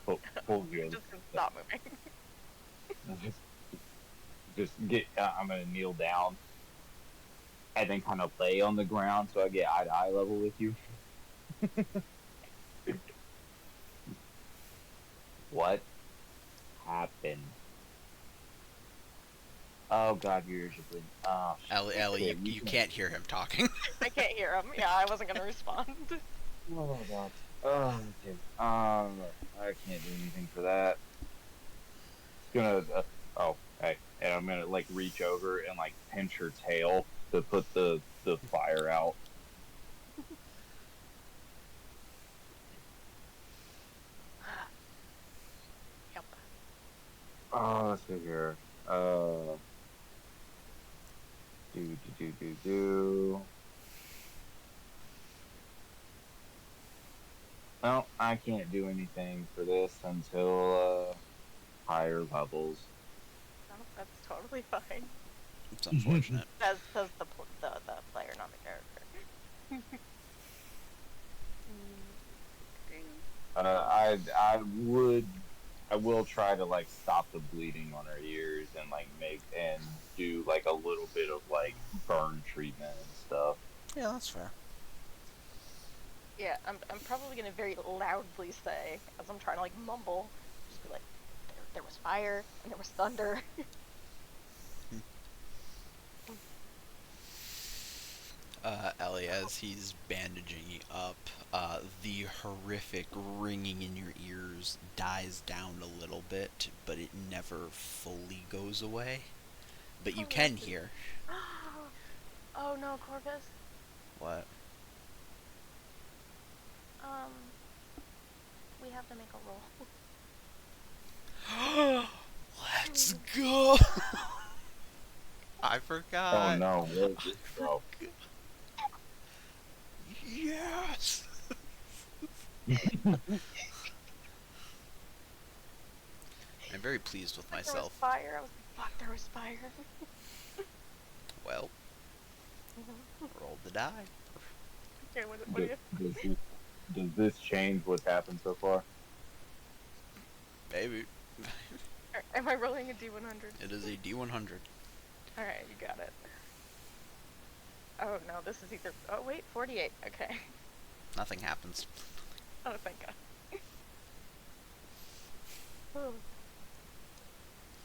Pull you. Just gonna stop moving. Just get. I'm gonna kneel down, and then kind of lay on the ground so I get eye to eye level with you. What happened? Oh God, your ears are bleeding. Oh, Ellie, shit, you can't hear him talking. I can't hear him. Yeah, I wasn't gonna respond. Oh God. Oh, okay. I can't do anything for that. It's gonna. Oh, hey, and I'm gonna like reach over and like pinch her tail to put the fire out. Yep. Oh, let's see here. Do. Well, I can't do anything for this until higher levels. No, that's totally fine. It's unfortunate. Says the player, not the character. I will try to like stop the bleeding on her ears and like make and do like a little bit of like burn treatment and stuff. Yeah, that's fair. Yeah, I'm probably gonna very loudly say, as I'm trying to like mumble, just be like, there was fire and there was thunder. Ellie, as he's bandaging you up, the horrific ringing in your ears dies down a little bit, but it never fully goes away. But you Oh, can lovely. hear. Oh no, Corvus. What? Um, we have to make a roll. Let's go! I Oh forgot. no, where's this go? Yes! I'm very pleased with There was myself. fire. I was like, fuck, there was fire. Well, rolled the die. Okay, what do you? Does this change what's happened so far? Maybe. Am I rolling a D100? It is a D100. Alright, you got it. Oh no, this is either. Oh wait, 48. Okay. Nothing happens. Oh, thank God. Oh.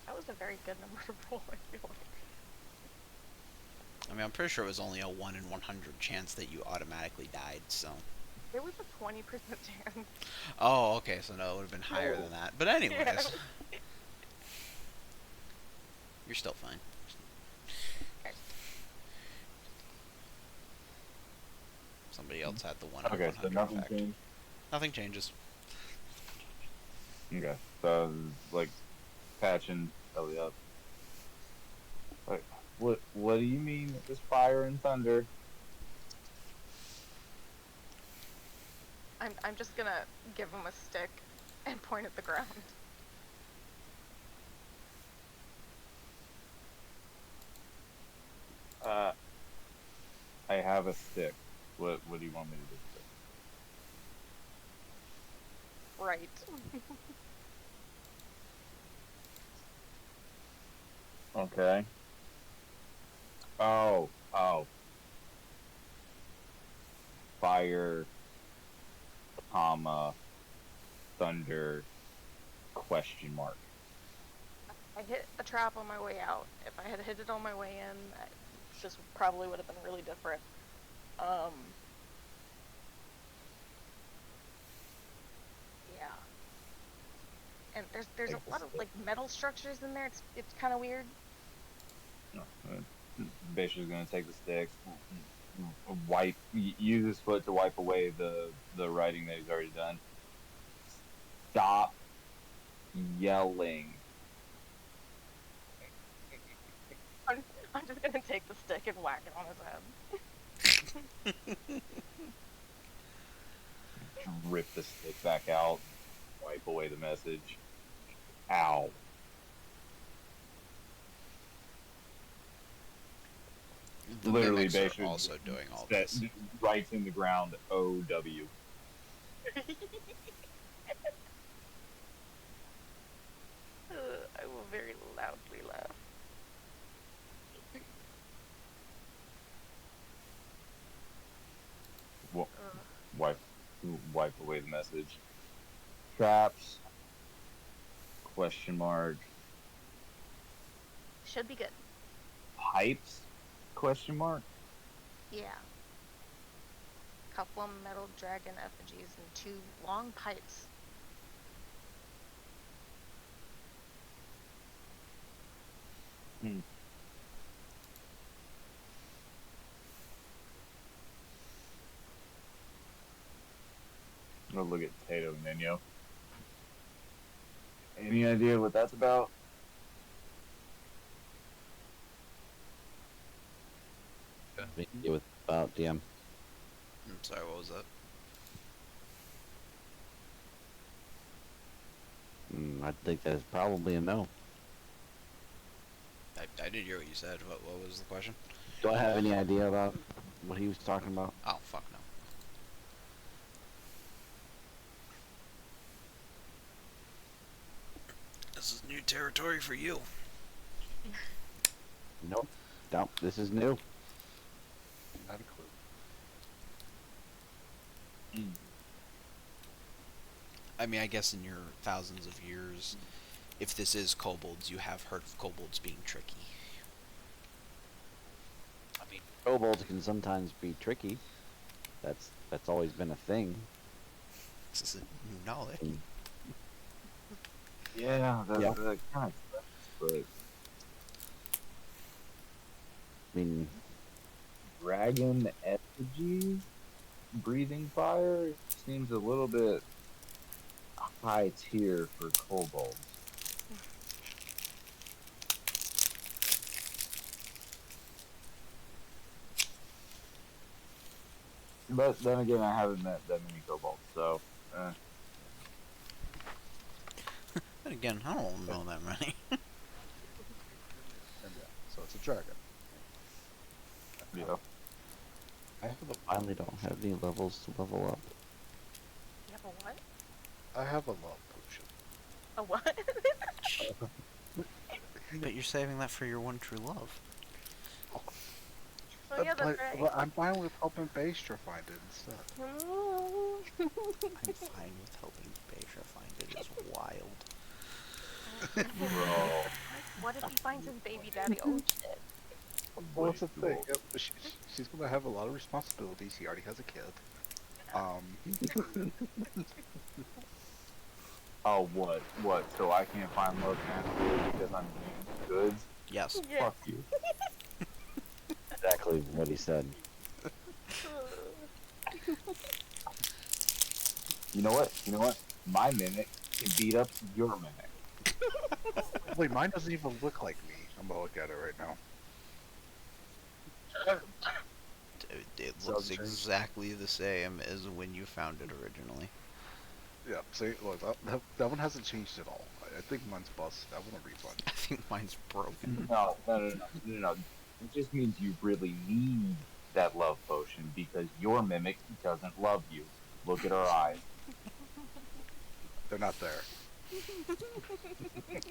That was a very good number to roll, I feel like. I mean, I'm pretty sure it was only a 1 in 100 chance that you automatically died, so... There was a 20% chance. Oh, okay, so no, it would have been higher than that. But anyways... Yeah. You're still fine. Okay. Somebody else had the 1 in Okay, 100 so nothing effect. changed. Nothing changes. Okay, so like patching Ellie up. Like, what do you mean there's fire and thunder? I'm just gonna give him a stick and point at the ground. I have a stick. What do you want me to do? Right. Okay. Oh. Fire, comma, thunder, question mark. I hit a trap on my way out. If I had hit it on my way in, this probably would have been really different. Yeah. And there's a lot of like metal structures in there. It's kind of weird. No, Basically gonna take the sticks, use his foot to wipe away the writing that he's already done. Stop yelling. I'm just gonna take the stick and whack it on his head. Rip the stick back out, wipe away the message. Ow. The Literally, mimics are basically, also doing all that this. writes in the ground OW. I will very loudly laugh. Wipe wipe away the message. Traps. Question mark. Should be good. Pipes? Question mark. Yeah. Couple of metal dragon effigies and 2 long pipes. I'll look at Tato and Nino. Any idea what that's about? It was about DM. I'm sorry, what was that? I think that's probably a no. I didn't hear what you said. What was the question? Do I have any idea about what he was talking about? Oh, fuck no. territory for you. Nope. Nope. This is new. Not a clue. I mean, I guess in your thousands of years, if this is kobolds, you have heard of kobolds being tricky. I mean, kobolds can sometimes be tricky. That's always been a thing. This is new knowledge. Yeah, that, Yeah. that kind of sucks, but I mean, dragon effigy breathing fire seems a little bit high tier for kobolds. But then again, I haven't met that many kobolds, so And again, I don't know that many. And yeah, so it's a dragon. you know. I have I finally don't have any levels to level up. You have a what? I have a love potion. A what? But you're saving that for your one true love. Oh yeah, that's right. But I'm fine with helping Baestra find it instead. I'm fine with helping Beja find it. Is wild. Bro. What if he finds his baby daddy? Oh shit. Well, that's the thing. She's gonna have a lot of responsibilities. He already has a kid. Oh, what? What? So I can't find love naturally because I'm used goods? Yes. Yeah. Fuck you. Exactly what he said. You know what? You know what? My mimic can beat up your mimic. Wait, mine doesn't even look like me. I'm gonna look at it right now. It So looks true. exactly the same as when you found it originally. Yeah, see, look, that one hasn't changed at all. I think mine's busted. I want a refund. I think mine's broken. No. It just means you really need that love potion because your mimic doesn't love you. Look at her eyes. They're not there.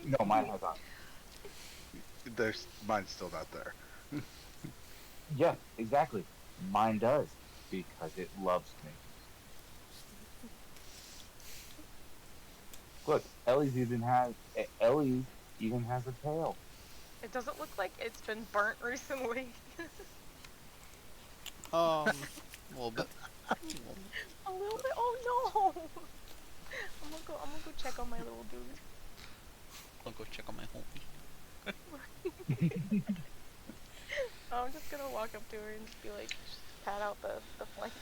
No, mine has eyes. Mine's still not there. Yeah, exactly. Mine does because it loves me. Look, Ellie even has a tail. It doesn't look like it's been burnt recently. A little bit. A little bit. Oh no! I'm gonna go check on my little dude. I'll go check on my home. I'm just gonna walk up to her and just be like, just pat out the flame.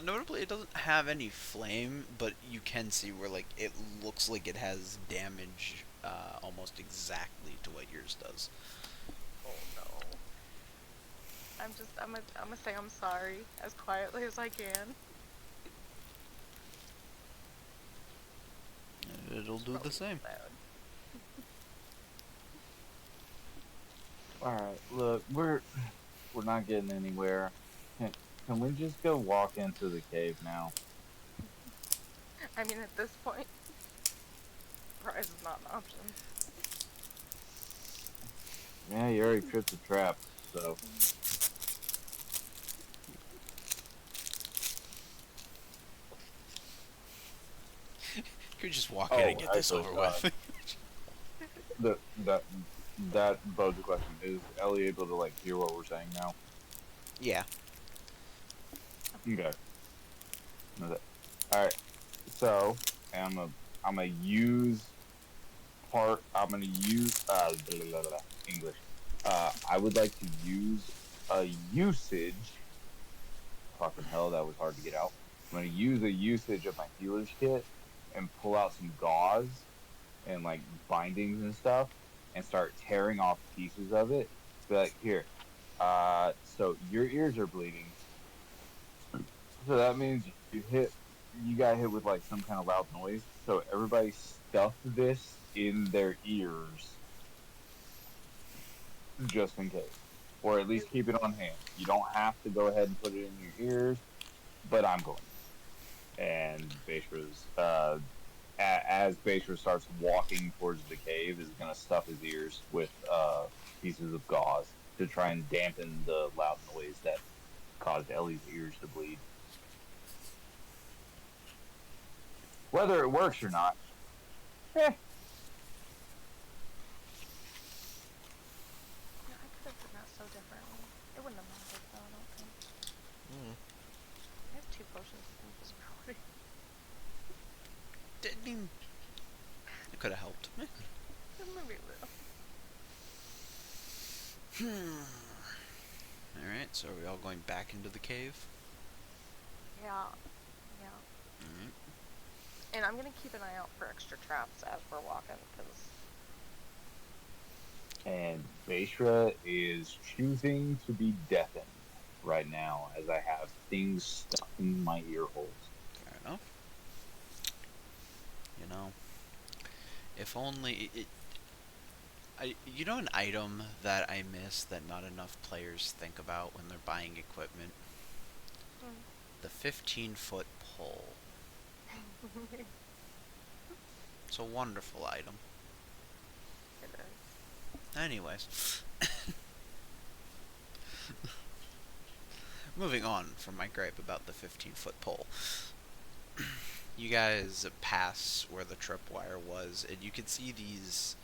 Notably, it doesn't have any flame, but you can see where like it looks like it has damage, almost exactly to what yours does. Oh no. I'm gonna say I'm sorry as quietly as I can. It'll do the same. Loud. Alright, look, we're not getting anywhere. Can we just go walk into the cave now? I mean, at this point, surprise is not an option. Yeah, you already tripped the trap, so. Could just walk in and get this actually, over with. That begs the question. Is Ellie able to, like, hear what we're saying now? Yeah. Okay. Alright, so, I'm gonna use English. I would like to use a usage. Fucking hell, that was hard to get out. I'm gonna use a usage of my healer's kit and pull out some gauze and like bindings and stuff and start tearing off pieces of it. Be like, here. So your ears are bleeding. So that means you got hit with like some kind of loud noise. So everybody stuff this in their ears just in case. Or at least keep it on hand. You don't have to go ahead and put it in your ears, but I'm going. And Beistra's as Basher starts walking towards the cave, is going to stuff his ears with pieces of gauze to try and dampen the loud noise that caused Ellie's ears to bleed. Whether it works or not, eh. Yeah, I could have done that so differently. It wouldn't have mattered though, I don't think. I have 2 potions of invisibility. I mean, it could have helped. Maybe it will. Alright, so are we all going back into the cave? Yeah. Yeah. Alright. And I'm gonna keep an eye out for extra traps as we're walking, because And Bashra is choosing to be deafened right now as I have things stuck in my ear holes. Fair enough. You know, if only you know an item that I miss that not enough players think about when they're buying equipment? The 15-foot pole. It's a wonderful item. it is. Anyways. Moving on from my gripe about the 15-foot pole. You guys pass where the tripwire was, and you can see these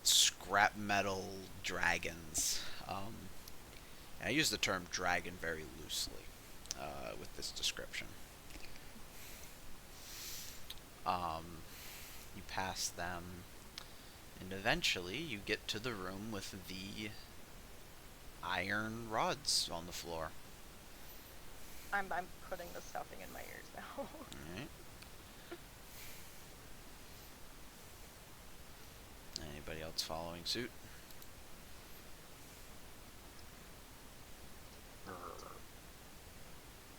scrap metal dragons. And I use the term dragon very loosely with this description. You pass them, and eventually you get to the room with the iron rods on the floor. I'm putting the stuffing in my ears now. Alright. Anybody else following suit?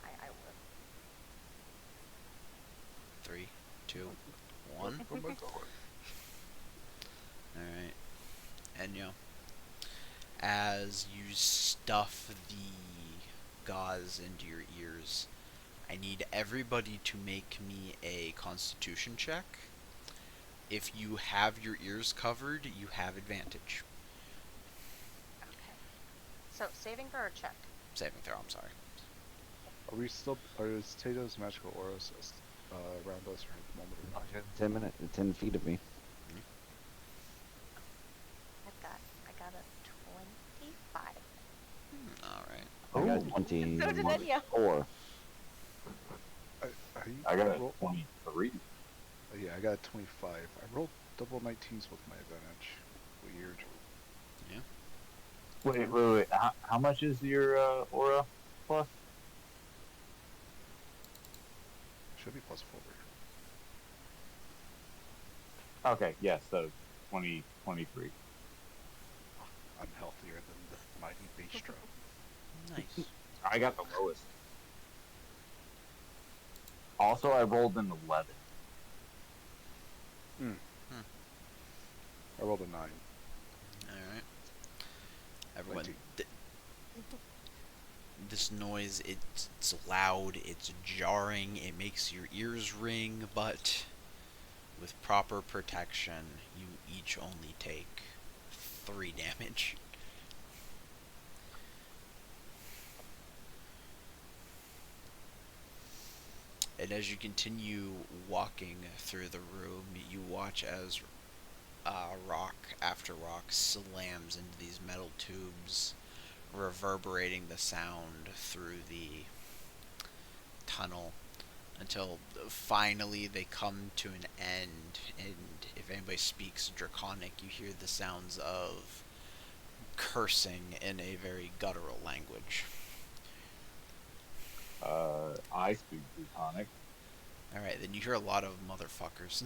I would. 3, 2, 1. Open my door. Alright. And as you stuff the gauze into your ears, I need everybody to make me a constitution check. If you have your ears covered, you have advantage. Okay. So, saving throw or check? Saving throw, I'm sorry. Are we still? Is Tato's magical aura around us right at the moment or not? 10 minutes, 10 feet of me. I got a 25. Alright. I got Oh. 20. So did Enya. 4. I got a roll- 23. Yeah, I got a 25. I rolled double 19s with my advantage. Weird. Wait. How much is your aura plus? Should be +4. Okay, yes, so 20, 23. I'm healthier than the mighty Bastro. Nice. I got the lowest. Also, I rolled an 11. I rolled a 9. Alright. Everyone, 19. this noise, it's loud, it's jarring, it makes your ears ring, but with proper protection, you each only take 3 damage. And as you continue walking through the room, you watch as rock after rock slams into these metal tubes, reverberating the sound through the tunnel until finally they come to an end. And if anybody speaks Draconic, you hear the sounds of cursing in a very guttural language. I speak Draconic. Alright, then you hear a lot of motherfuckers.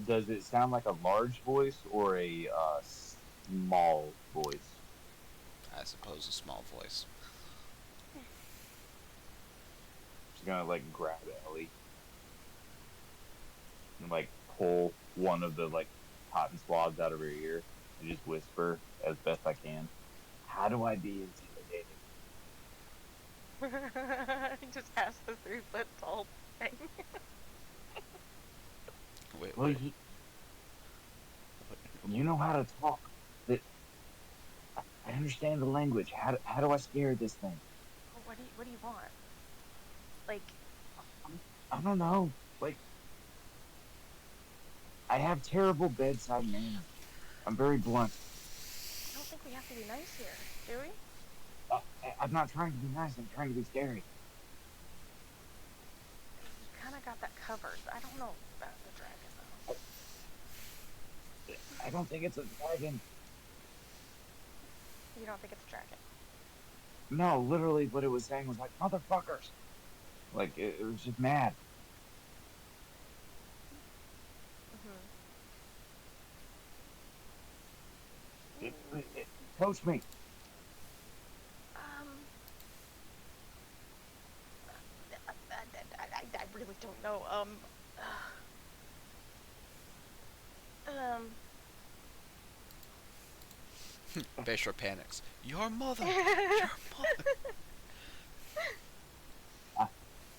Does it sound like a large voice or a small voice? I suppose a small voice. She's gonna like grab Ellie and like pull one of the like cotton swabs out of her ear I just whisper as best I can. How do I be intimidating? Just pass the 3 foot tall thing. Wait, Well, wait. you know how to talk. That I understand the language. How do I scare this thing? What do you want? Like, I don't know. Like, I have terrible bedside manner. I'm very blunt. I don't think we have to be nice here, do we? I'm not trying to be nice. I'm trying to be scary. You kind of got that covered. I don't know about the dragon though. I don't think it's a dragon. You don't think it's a dragon? No, literally, what it was saying was like motherfuckers. Like it was just mad. Coach me. Um, I really don't know. Um, Bashra panics. Your mother! Your mother!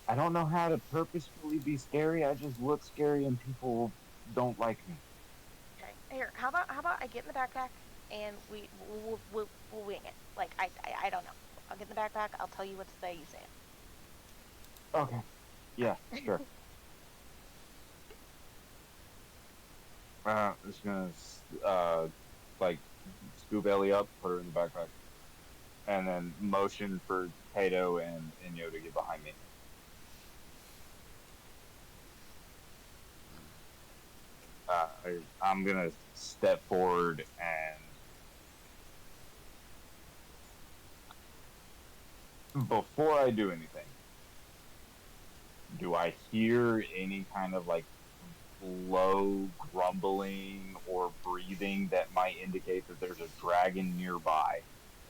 I don't know how to purposefully be scary. I just look scary and people don't like me. okay. Here, how about I get in the backpack and we'll wing it. Like I don't know. I'll get in the backpack. I'll tell you what to say. You say it. Okay. Yeah, sure. I'm just gonna like scoop Ellie up, put her in the backpack, and then motion for Tato and Inyo to get behind me. I'm gonna step forward and before I do anything, do I hear any kind of like low grumbling or breathing that might indicate that there's a dragon nearby?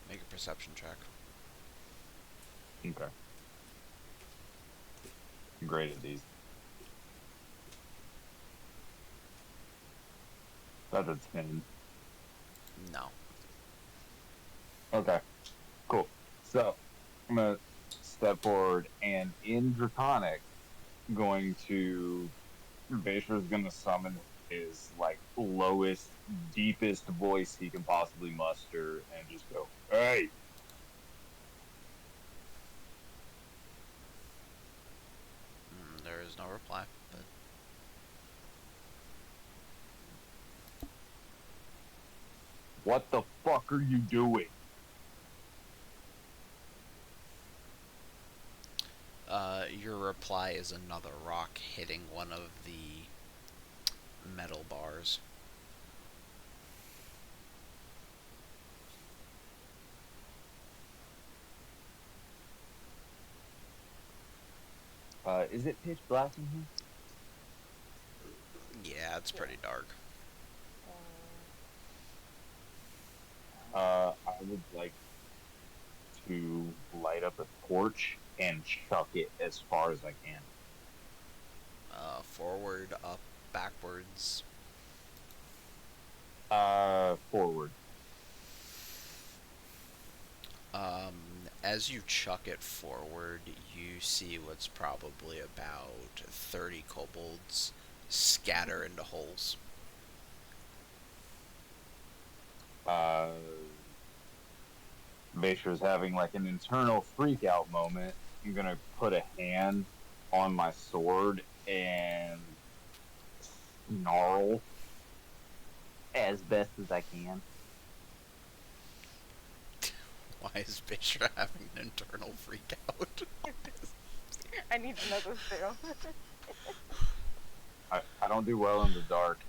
Make a perception check. Okay. I'm great at these. That's a 10. No. Okay. Cool. So I'm gonna step forward and in Draconic going to Vader's gonna summon his like lowest, deepest voice he can possibly muster and just go, "Hey!" There is no reply, but What the fuck are you doing? your reply is another rock hitting one of the metal bars. Is it pitch black in here? Yeah, it's pretty dark. I would like to light up a torch and chuck it as far as I can. Forward, up, backwards. Forward. As you chuck it forward, you see what's probably about 30 kobolds scatter into holes. Vader's having like an internal freak out moment. I'm gonna put a hand on my sword and snarl as best as I can. Why is Bishra having an internal freak out? I need to know this too. I don't do well in the dark.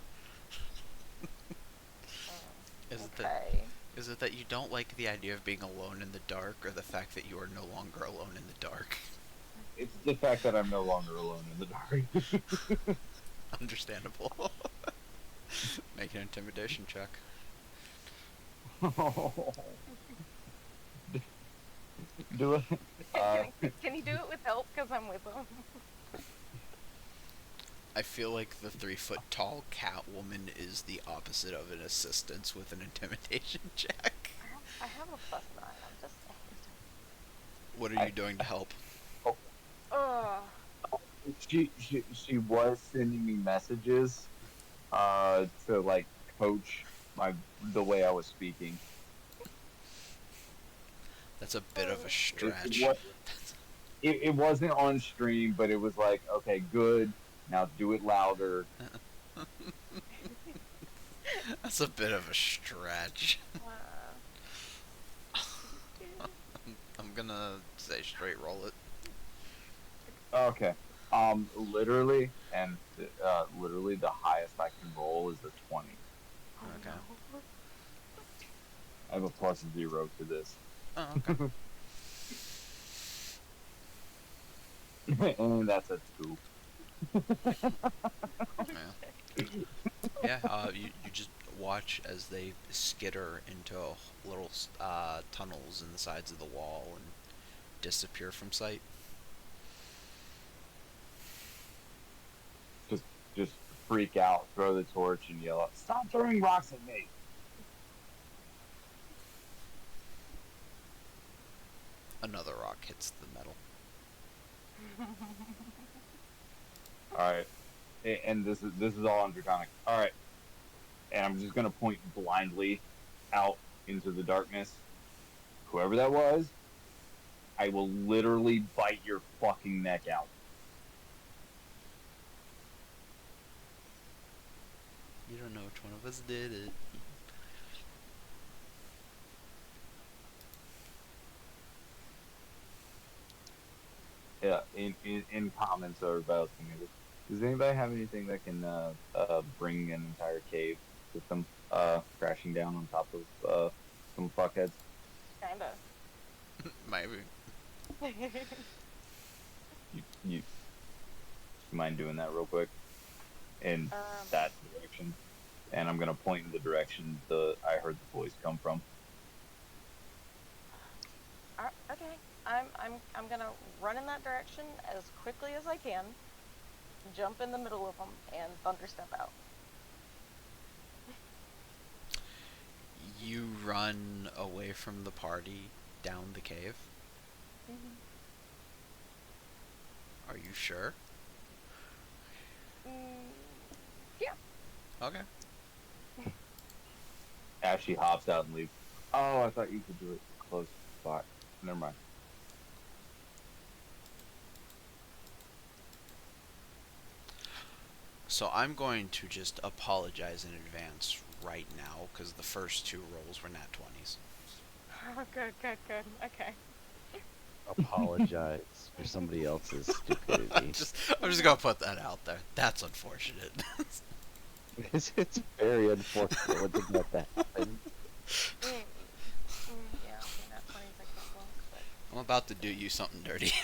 Is it that you don't like the idea of being alone in the dark, or the fact that you are no longer alone in the dark? It's the fact that I'm no longer alone in the dark. Understandable. Make an intimidation check. Do it. Can you do it with help? Because I'm with him. I feel like the 3 foot tall Catwoman is the opposite of an assistance with an intimidation check. I have a +9. I'm just saying. What are you doing to help? Ugh. She was sending me messages to like coach the way I was speaking. That's a bit of a It, stretch. what it wasn't on stream, but it was like, okay, good. Now do it louder. That's a bit of a stretch. I'm gonna say straight roll it. Okay. Literally, and literally the highest I can roll is a 20. Oh, Okay. no. I have a +0 to this. Oh, okay. And that's a 2. Yeah. Yeah, you just watch as they skitter into little tunnels in the sides of the wall and disappear from sight. Just freak out, throw the torch, and yell out, "Stop throwing rocks at me!" Another rock hits the metal. All right, and this is all on Draconic. All right, and I'm just gonna point blindly out into the darkness. Whoever that was, I will literally bite your fucking neck out. You don't know which one of us did it. Yeah, in comments or about things. Does anybody have anything that can bring an entire cave with them crashing down on top of some fuckheads? Kinda. Maybe. You mind doing that real quick in that direction? And I'm gonna point in the direction I heard the voice come from. Okay. I'm gonna run in that direction as quickly as I can, jump in the middle of them, and thunder step out. You run away from the party down the cave. Are you sure? Yeah. Okay. As she hops out and leaves. Oh, I thought you could do it close by. Never mind. So I'm going to just apologize in advance right now because the first 2 rolls were nat 20s. Oh, good. Okay. Apologize for somebody else's stupidity. I'm just gonna put that out there. That's unfortunate. It's very unfortunate when things like that happen. Yeah, not 20s I can't block, but... I'm about to do you something dirty.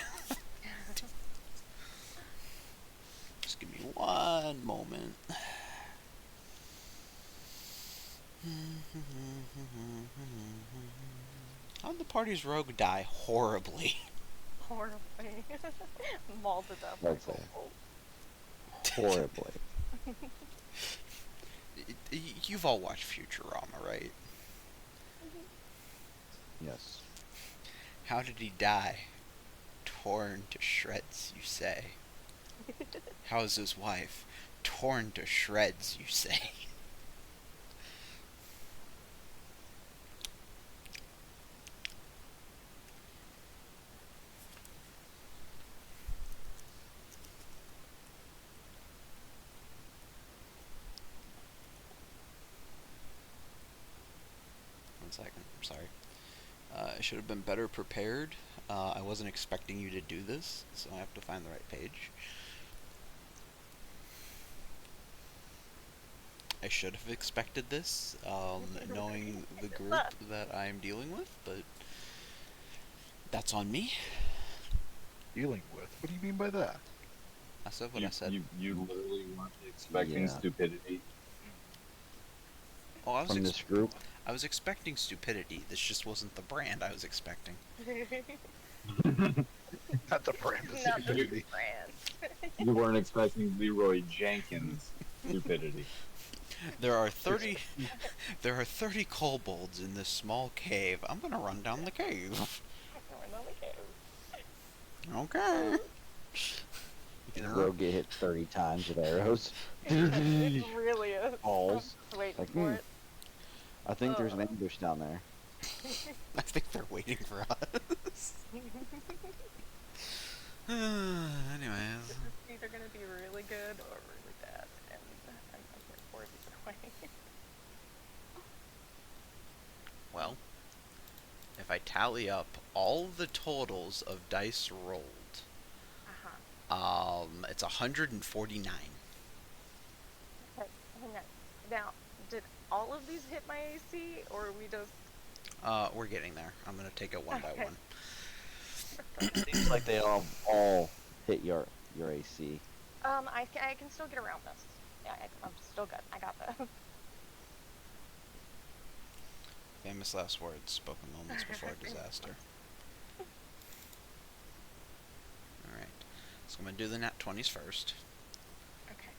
Just give me one moment. How'd the party's rogue die? Horribly. Horribly. Mauled to death. That's it. Horribly. You've all watched Futurama, right? Yes. How did he die? Torn to shreds, you say. How's his wife? Torn to shreds, you say. One second, I'm sorry. I should have been better prepared. I wasn't expecting you to do this, so I have to find the right page. I should have expected this, knowing the group that I'm dealing with, but that's on me. Dealing with? What do you mean by that? I said what I said. You literally weren't expecting Yeah. stupidity. Oh, From this group? I was expecting stupidity. This just wasn't the brand I was expecting. Not the brand of Not the stupidity. brand. You weren't expecting Leroy Jenkins stupidity. There are 30 kobolds in this small cave. I'm gonna run down the cave. We're not the Okay. You will get hit 30 times with arrows. It really is. I'm Balls. just waiting Like, for it. I think there's an ambush down there. I think they're waiting for us. Anyways. This is either gonna be really good or really bad, and I'm here for it either way. Well, if I tally up all the totals of dice rolled, it's 149. Okay, hang on. Now, did all of these hit my AC, or are we just... We're getting there. I'm gonna take it one by Okay. one. Seems like they all hit your AC. I can still get around this. Yeah, I'm still good. I got this. Famous last words spoken moments before disaster. Alright. So I'm gonna do the nat 20s first. Okay.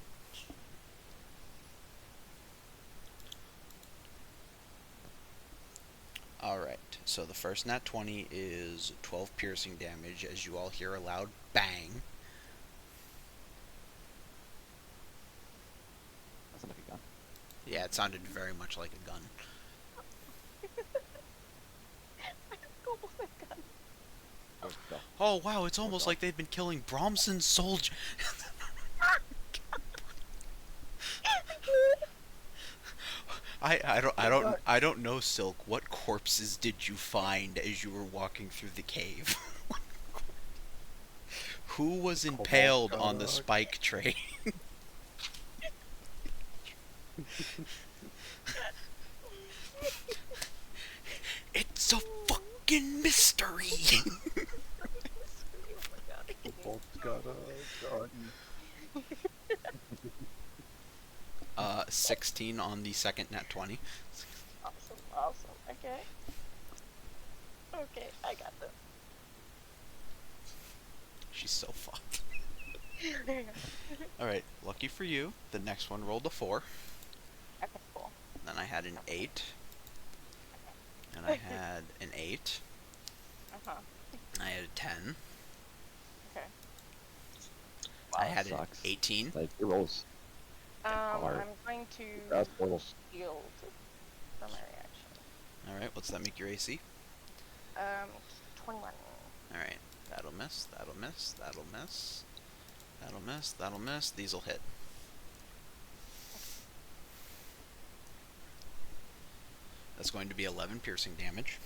Alright. So the first nat 20 is 12 piercing damage as you all hear a loud bang. That's like a gun. Yeah, it sounded very much like a gun. I just go with a gun. Where'd it go? Oh wow, it's almost like they've been killing Bromson's soldier. I don't know, Silk. What corpses did you find as you were walking through the cave? Who was impaled on the spike train? It's a fucking mystery. Oh my god. Bolt's got a gun. 16 on the second nat 20. Awesome. Okay. Okay, I got this. She's so fucked. Alright, lucky for you, the next one rolled a 4. Okay, cool. Then I had an 8. And I had an 8. Uh-huh. I had a 10. Okay. I had an sucks. 18. Like, it rolls. Alright. I'm going to That's portals. yield for my reaction. Alright, what's that make your AC? 21. Alright, that'll miss, that'll miss, that'll miss. That'll miss, that'll miss. These'll hit. That's going to be 11 piercing damage.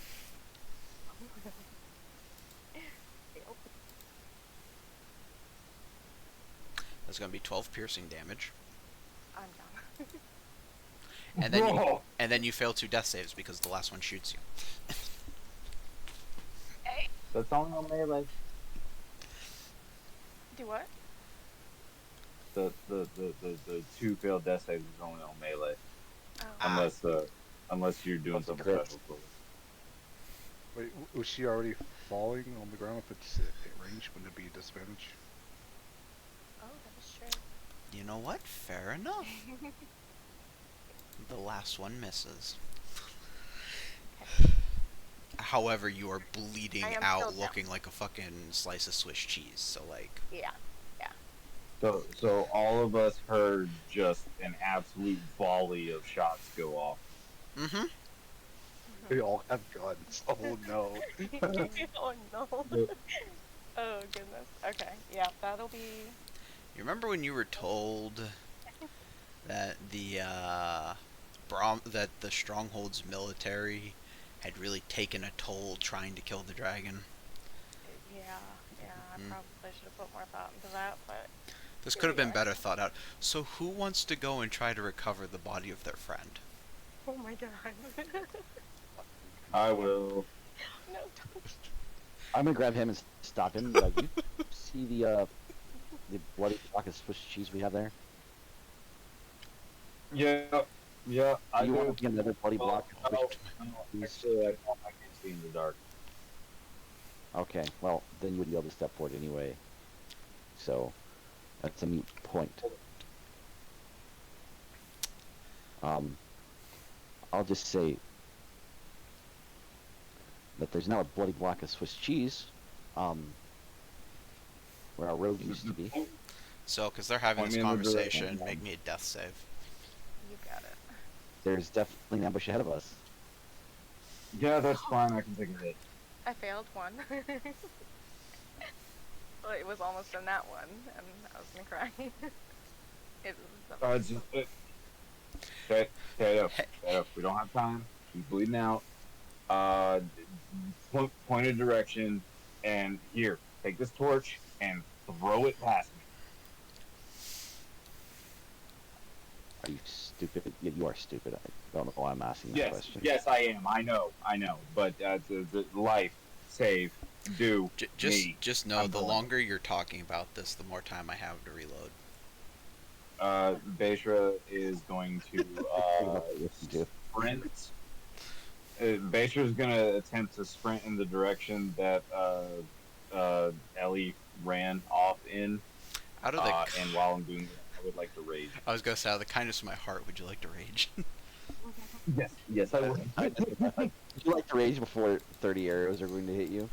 That's going to be 12 piercing damage. I'm done. And then you fail 2 death saves because the last one shoots you. Hey. That's only on melee. Do what? The 2 failed death saves is only on melee. Oh. Unless you're doing something special for it. Wait, was she already falling on the ground? If it's at range, wouldn't it be disadvantage? Oh, that is true. You know what? Fair enough. The last one misses. However, you are bleeding I am out, still down. looking like a fucking slice of Swiss cheese. So like, Yeah. So all of us heard just an absolute volley of shots go off. mm-hmm. We all have guns. Oh no. Oh no. Oh goodness. Okay. Yeah, that'll be. You remember when you were told that that the Stronghold's military had really taken a toll trying to kill the dragon? Yeah. I Mm. probably should have put more thought into that, but. This Here could have we been are. better thought out. So who wants to go and try to recover the body of their friend? Oh my god. I will. No, don't. I'm gonna grab him and stop him. Like, you see the bloody block of Swiss cheese we have there? Yeah. I You do. want to get another bloody block of Swiss cheese? Actually, I can't see in the dark. Okay, well, then you wouldn't be able to step forward anyway. So, that's a moot point. I'll just say that there's now a bloody block of Swiss cheese, where our road used to be. So, because they're having Point this me in the direction. conversation, make me a death save. You got it. There's definitely an ambush ahead of us. Yeah, that's fine. I can take a hit. I failed one. Well, it was almost in that one, and I was gonna cry. It was Just okay, okay. We don't have time. She's bleeding out. Uh, point a direction, and here, take this torch and throw it past me. Are you stupid? Yeah, you are stupid. I don't know why I'm asking that Yes, question. yes, I am. I know. But the life save do me. Just know, I'm the going. longer you're talking about this, the more time I have to reload. Beishra is going to Think about that, listen to. sprint. Beishra is going to attempt to sprint in the direction that Ellie ran off in. Out of the, And while I'm doing that, I would like to rage. I was gonna say, out of the kindness of my heart, would you like to rage? Yes, I would. Would you like to rage before 30 arrows are going to hit you?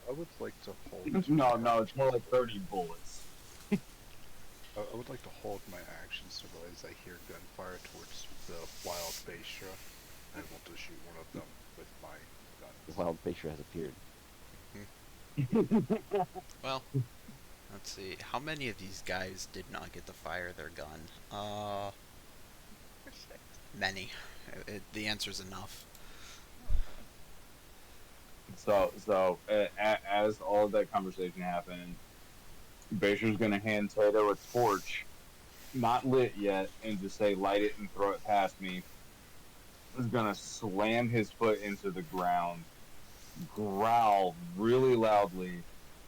I would like to hold. No, it's more like 30 bullets. I would like to hold my actions to realize I hear gunfire towards the wild Baystra. I want to shoot one of them with my The guns. wild Baystra has appeared. Well, let's see. How many of these guys did not get to fire their gun? Many. The answer's enough. As all of that conversation happened, Beishra's gonna hand Tato a torch, not lit yet, and just say, light it and throw it past me. He's gonna slam his foot into the ground, growl really loudly,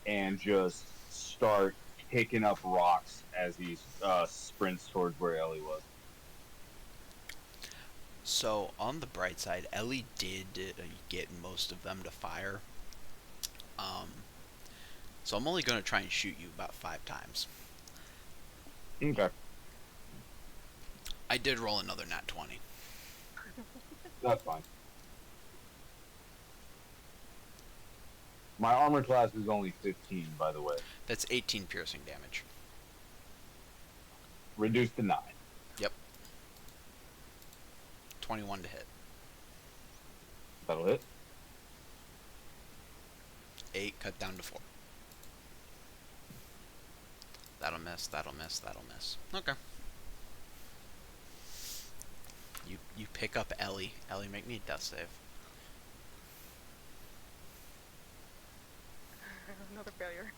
and just start picking up rocks as he sprints towards where Ellie was. So, on the bright side, Ellie did get most of them to fire. So I'm only going to try and shoot you about 5 times. Okay. I did roll another nat 20. That's fine. My armor class is only 15, by the way. That's 18 piercing damage. Reduced to 9. Yep. 21 to hit. That'll hit. 8 cut down to 4. That'll miss, that'll miss, that'll miss. Okay. You pick up Ellie. Ellie, make me a death save. Another failure.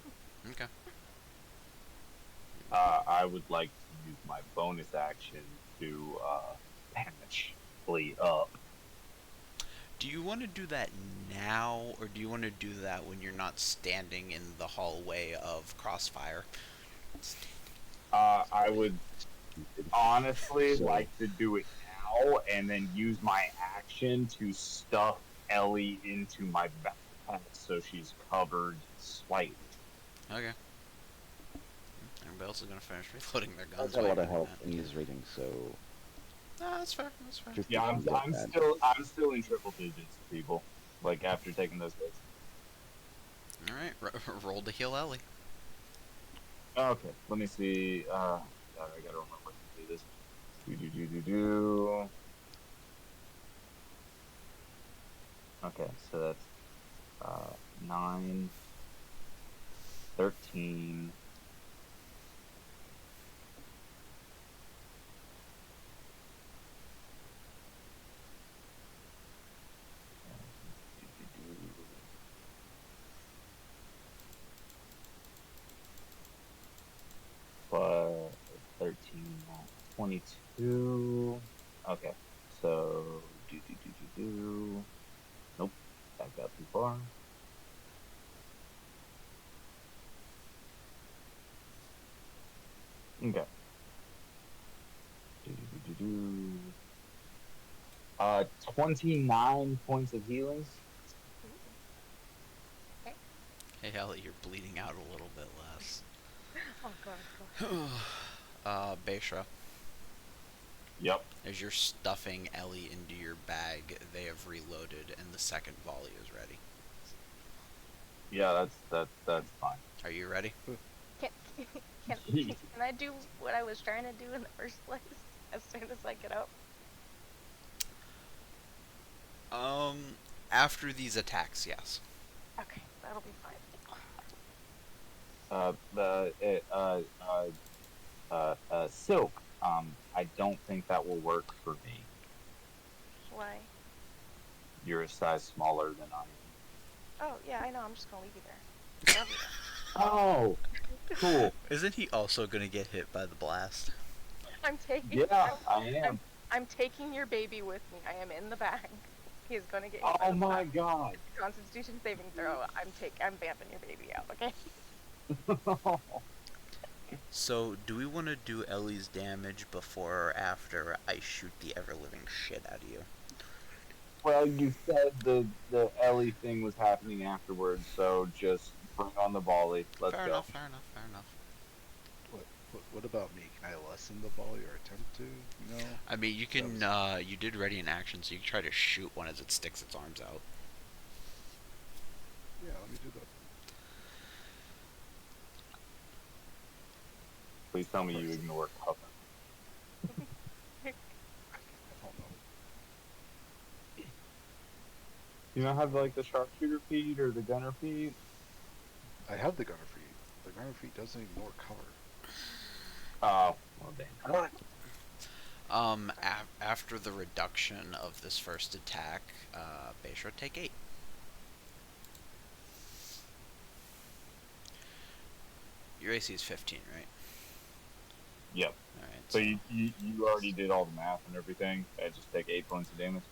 Okay. I would like to use my bonus action to patch Lee up. Do you want to do that now, or do you want to do that when you're not standing in the hallway of Crossfire? I would honestly like to do it now and then use my action to stuff Ellie into my backpack so she's covered slightly. Okay. Everybody else is going to finish reloading their guns. I've got a while lot you're of doing health that. in his rating, so. No, that's fair. That's fair. Just Yeah, don't get that. I'm still in triple digits, people. Like after taking those hits. All right, roll to heal Ellie. Okay, let me see. God, I gotta remember to do this. Do. Okay, so that's 9, 13. Plus 13, 22. Okay, so do. Nope, that got too far. Okay. Do. 29 points of healing. Hey, Ellie, you're bleeding out a little bit less. Oh god. Beishra, Yep. as you're stuffing Ellie into your bag, they have reloaded and the second volley is ready. Yeah, that's fine. Are you ready? Can, can I do what I was trying to do in the first place as soon as I get up? After these attacks, yes. Okay, that'll be fine. Silk. I don't think that will work for me. Why? You're a size smaller than I am. Oh, yeah, I know. I'm just gonna leave you there. Love you Oh, cool. Isn't he also gonna get hit by the blast? there. I'm taking. Yeah, I am. I'm taking your baby with me. I am in the bag. He is gonna get hit by Oh the my blast. god. Constitution saving throw. I'm vamping your baby out. Okay. So, do we want to do Ellie's damage before or after I shoot the ever-living shit out of you? Well, you said the Ellie thing was happening afterwards, so just bring on the volley. Let's Fair go. enough, fair enough, fair enough. What about me? Can I lessen the volley or attempt to? No. I mean, you can, you did ready in action, so you can try to shoot one as it sticks its arms out. Yeah, let me do that. Please tell me you ignore cover. I don't know. You don't have like the sharpshooter feet or the gunner feet? I have the gunner feet. The gunner feet doesn't ignore cover. Oh, well damn. After the reduction of this first attack, Beishra, take 8. Your AC is 15, right? Yep. Alright. So you already did all the math and everything. I just take 8 points of damage.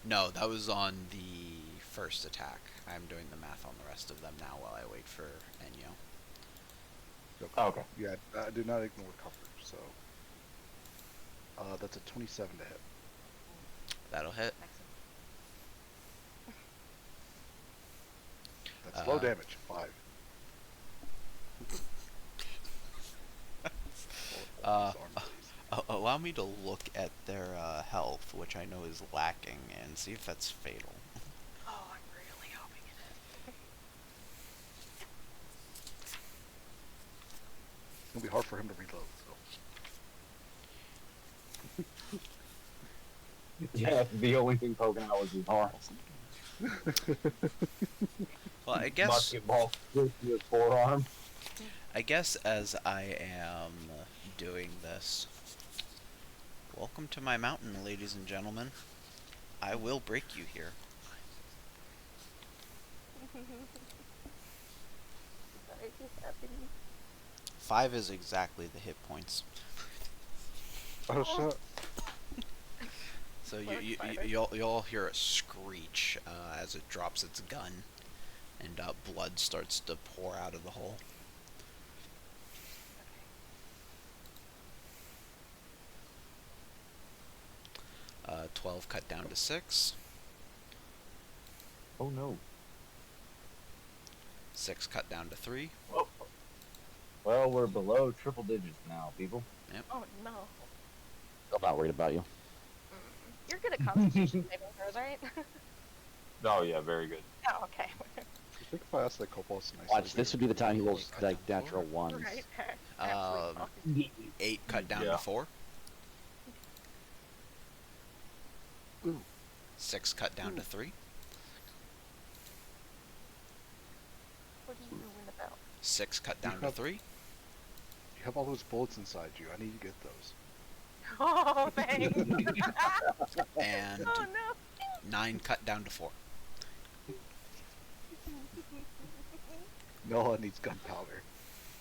No, that was on the first attack. I'm doing the math on the rest of them now while I wait for Enyo. Oh, okay. Yeah, I did not ignore cover, so. That's a 27 to hit. That'll hit. Excellent. That's low damage, 5. Allow me to look at their health, which I know is lacking, and see if that's fatal. Oh, I'm really hoping it is. It's gonna be hard for him to reload, so. Yeah, the only thing poking out was his arm. Well, I guess Musket ball with his forearm. as I am doing this, welcome to my mountain, ladies and gentlemen. I will break you here. Sorry, just happening. 5 is exactly the hit points. Oh, shit. So Well, you'll hear a screech as it drops its gun, and blood starts to pour out of the hole. 12 cut down to 6. Oh no. 6 cut down to 3. Oh. Well, we're below triple digits now, people. Oh no. Still not worried about you. You're good at Constitution saving throws, right? Oh yeah, very good. Oh, okay. I think if I ask that Copos nicely. Watch, this would be the time he rolls like natural ones. Right. Um, Absolutely. 8 cut down Yeah. to 4. Ooh. 6 cut down to 3. What are you doing about? 6 cut down to have- 3. You have all those bullets inside you. I need to get those. Oh, thanks. And Oh no. 9 cut down to 4. Noah needs gunpowder.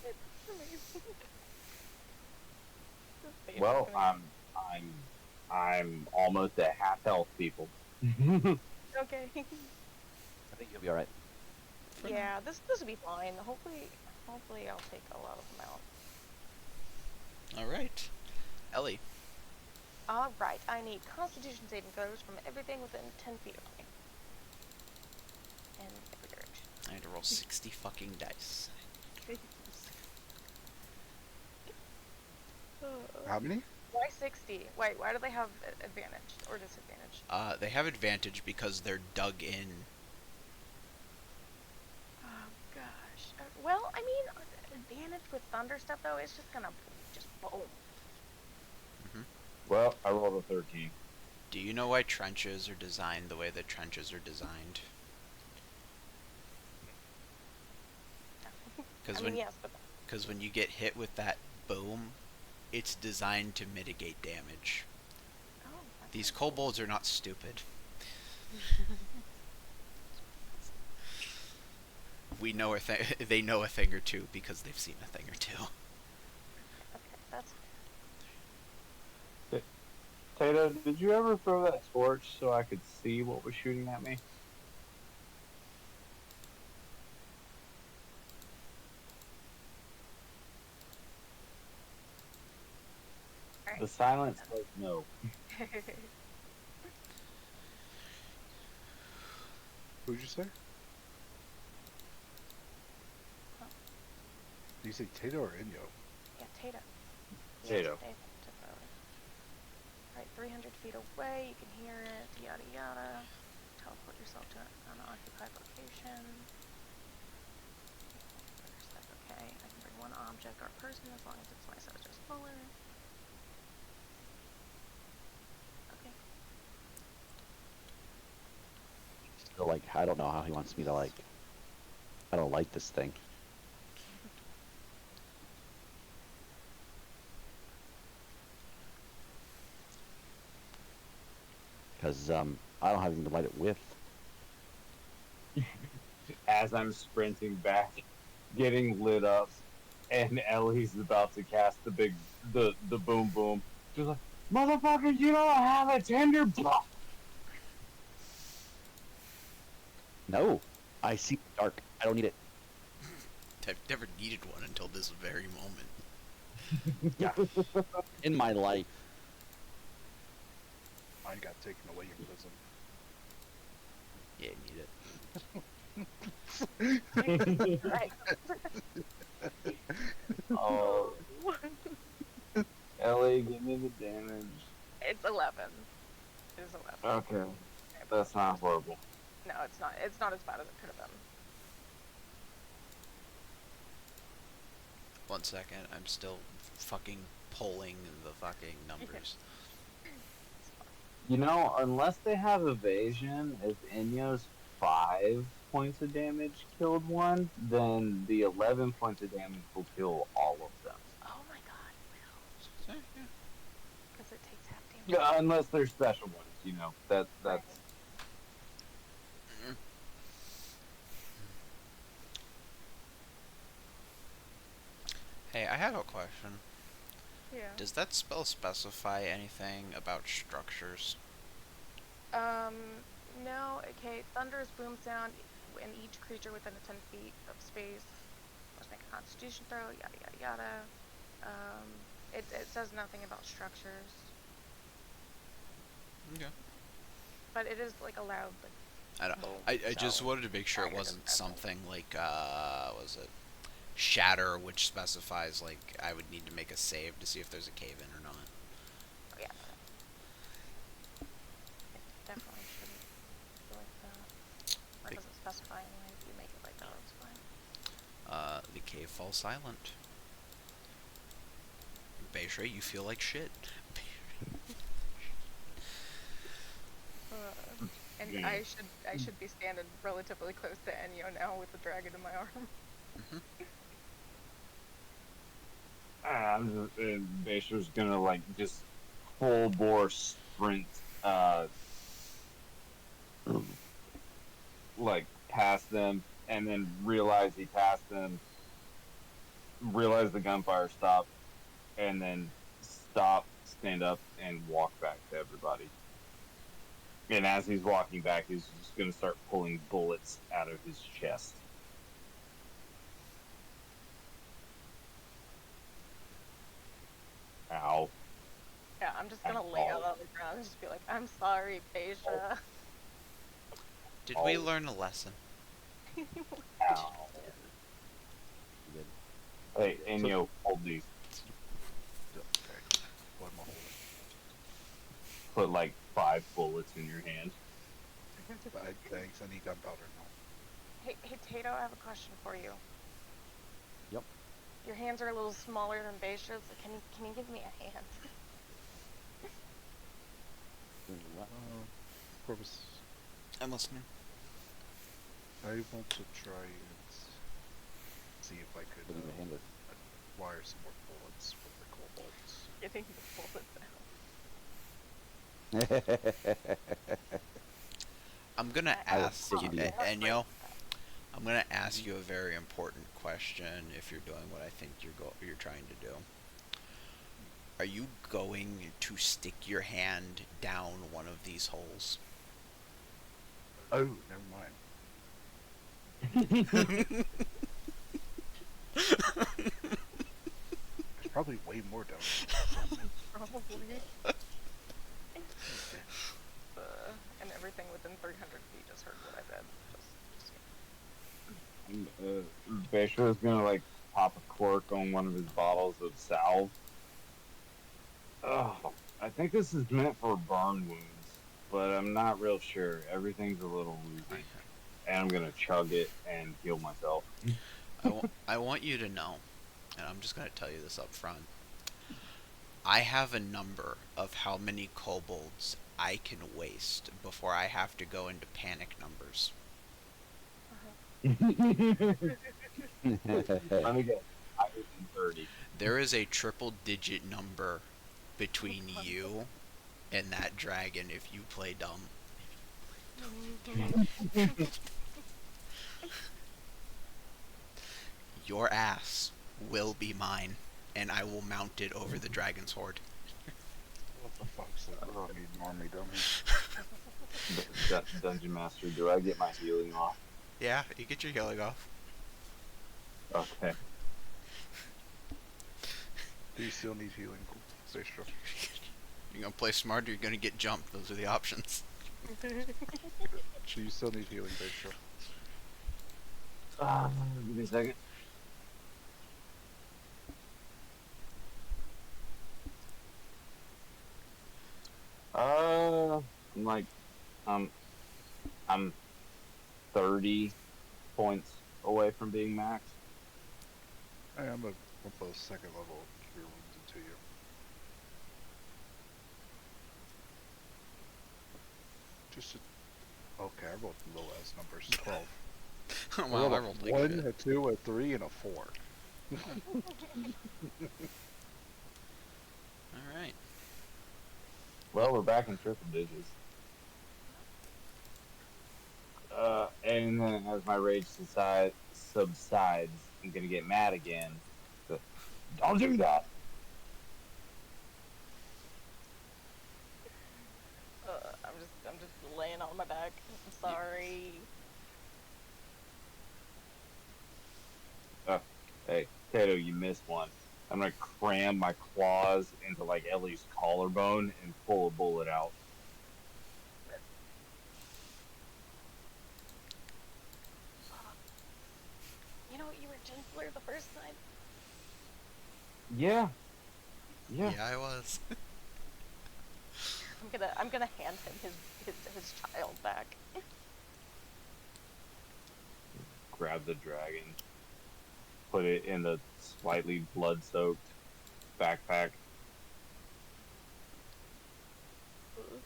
It's amazing. This face Well, is gonna- I'm almost at half health, people. Okay. I think you'll be alright. Yeah, this will be fine. Hopefully I'll take a lot of them out. Alright. Ellie. Alright, I need Constitution saving throws from everything within 10 feet of me. In every direction. I had to roll 60 fucking dice. How many? Why 60? Wait, why do they have advantage or disadvantage? They have advantage because they're dug in. Oh gosh. Well, I mean, advantage with thunder stuff though, it's just gonna just boom. Well, I rolled a 13. Do you know why trenches are designed the way that trenches are designed? I mean, yes, but Because when you get hit with that boom, it's designed to mitigate damage. oh, that's These kinda cool. kobolds are not stupid. We know they know a thing or two because they've seen a thing or two. Okay, that's Tato, did you ever throw that torch so I could see what was shooting at me? all right. The silence says no. Who'd you say? Huh? Did you say Tato or Inyo? Yeah, Tato. Tato. Alright, 300 feet away, you can hear it, yada yada. Teleport yourself to an unoccupied location. That's okay. I can bring one object or person as long as it's my size or smaller. Okay. Still, like, I don't know how he wants me to, like, I don't like this thing. Because, I don't have anything to light it with. As I'm sprinting back, getting lit up, and Ellie's about to cast the boom boom. She's like, "Motherfucker, you don't have a tinder block." No, I see dark. I don't need it. I've never needed one until this very moment. Yeah. In my life. Mine got taken away in prison. Yeah, you need it. Right. Oh, Ellie, give me the damage. It's 11. It is 11. Okay, that's not horrible. No, it's not. It's not as bad as it could have been. 1 second, I'm still fucking pulling the fucking numbers. You know, unless they have evasion, if Inyo's 5 points of damage killed one, then the 11 points of damage will kill all of them. Oh my god, Yeah. because it takes half damage. Yeah, unless they're special ones, you know. That's Hey, I have a question. Yeah. Does that spell specify anything about structures? No, okay, thunderous boom sound, and each creature within 10 feet of space must make a constitution throw, yada yada yada. It says nothing about structures, Okay. but it is like a loud, like, I don't. boom I just sound. wanted to make sure it Higher than wasn't present. something like was it shatter, which specifies like I would need to make a save to see if there's a cave in or not. Oh, yeah. It definitely shouldn't be like that. Or it doesn't specify anyway. If you make it like that, it's fine. The cave falls silent. Beishre, you feel like shit. And Yeah. I should be standing relatively close to Enyo now with the dragon in my arm. I'm just, Basher's gonna like just full bore sprint, like past them, and then realize he passed them. Realize the gunfire stopped, and then stop, stand up, and walk back to everybody. And as he's walking back, he's just gonna start pulling bullets out of his chest. Ow. Yeah, I'm just gonna lay out on the ground and just be like, I'm sorry, Beja. Did we learn a lesson? Ow. Good. Hey, and So- hold these. Okay. What am I holding? Put like 5 bullets in your hand. Thanks. I need gunpowder now. Hey, Tato, I have a question for you. Yep. Your hands are a little smaller than Beisha's. So can you give me a hand? Doing what? Purpose. I'm listening. I want to try and see if I could What do you hand with? acquire some more bullets with the kobolds. Getting the bullets out. I'm gonna I will ask take you, it easy. Enyo. I'm gonna ask you a very important question. If you're doing what I think you're trying to do, are you going to stick your hand down one of these holes? Oh, never mind. There's probably way more down there. Probably. And everything within 300 feet just heard what I said. Basher's gonna like pop a cork on one of his bottles of salve. Oh, I think this is meant for burn wounds, but I'm not real sure. Everything's a little woozy. And I'm gonna chug it and heal myself. I want you to know, and I'm just gonna tell you this up front. I have a number of how many kobolds I can waste before I have to go into panic numbers. Let me get 130. There is a triple digit number between you and that dragon if you play dumb. Your ass will be mine, and I will mount it over the dragon's horde. What the fuck's that? Oh, you ignore me, dummy. Dungeon Master, do I get my healing off? Yeah, you get your healing off. Okay. Do you still need healing? Stay strong. You're gonna play smart or you're gonna get jumped. Those are the options. So you still need healing, Bishop. Give me a second. I'm like, I'm 30 points away from being maxed. I am a almost second level cure wounded to you. Just okay, I rolled low ass numbers. 12. Wow, I rolled like 1, shit. a 2, a 3, and a 4. Alright. Well, we're back in triple digits. And then as my rage subsides, I'm gonna get mad again. But don't do that. I'm just laying on my back. I'm sorry. Hey, Tato, you missed one. I'm gonna cram my claws into like Ellie's collarbone and pull a bullet out. You know, you were gentler the first time. Yeah. Yeah, I was. I'm gonna hand him his child back. Grab the dragon, put it in the slightly blood-soaked backpack. Mhm.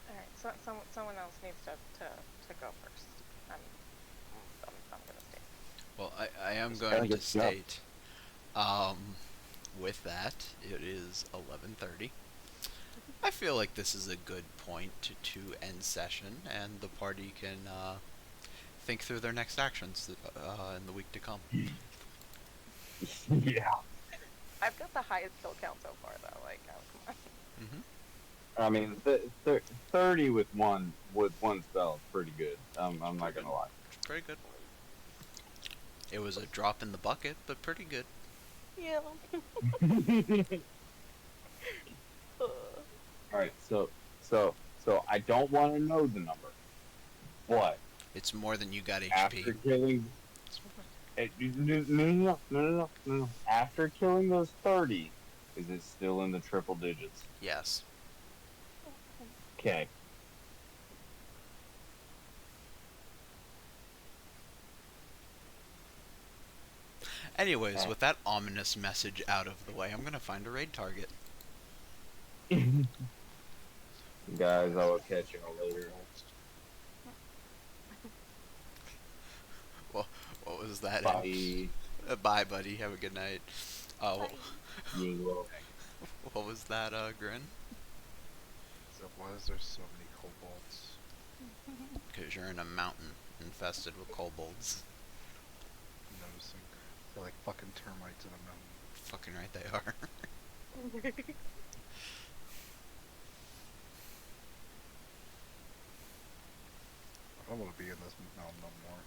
All right, so someone else needs to go first. I'm gonna stay. Well, I am Just going kinda to gets you up. state, with that, it is 11:30. I feel like this is a good point to end session, and the party can think through their next actions in the week to come. Yeah. I've got the highest kill count so far, though. Like, oh, come on. Mm-hmm. I mean, 30 with one spell is pretty good. I'm not gonna lie. Pretty good. It was a drop in the bucket, but pretty good. Yeah. All right, so So I don't want to know the number, but It's more than you got HP. after killing, no, no, no, no, no, no, no, no. After killing those 30, is it still in the triple digits? Yes. Okay. Anyways, with that ominous message out of the way, I'm gonna find a raid target. Guys, I will catch y'all later. Well, what was that? Bye. Bye, buddy. Have a good night. Bye. You as well. What was that, Grin? So why is there so many kobolds? Because you're in a mountain infested with kobolds. Noticing they're like fucking termites in a mountain. Fucking right they are. I don't want to be in this mountain no more.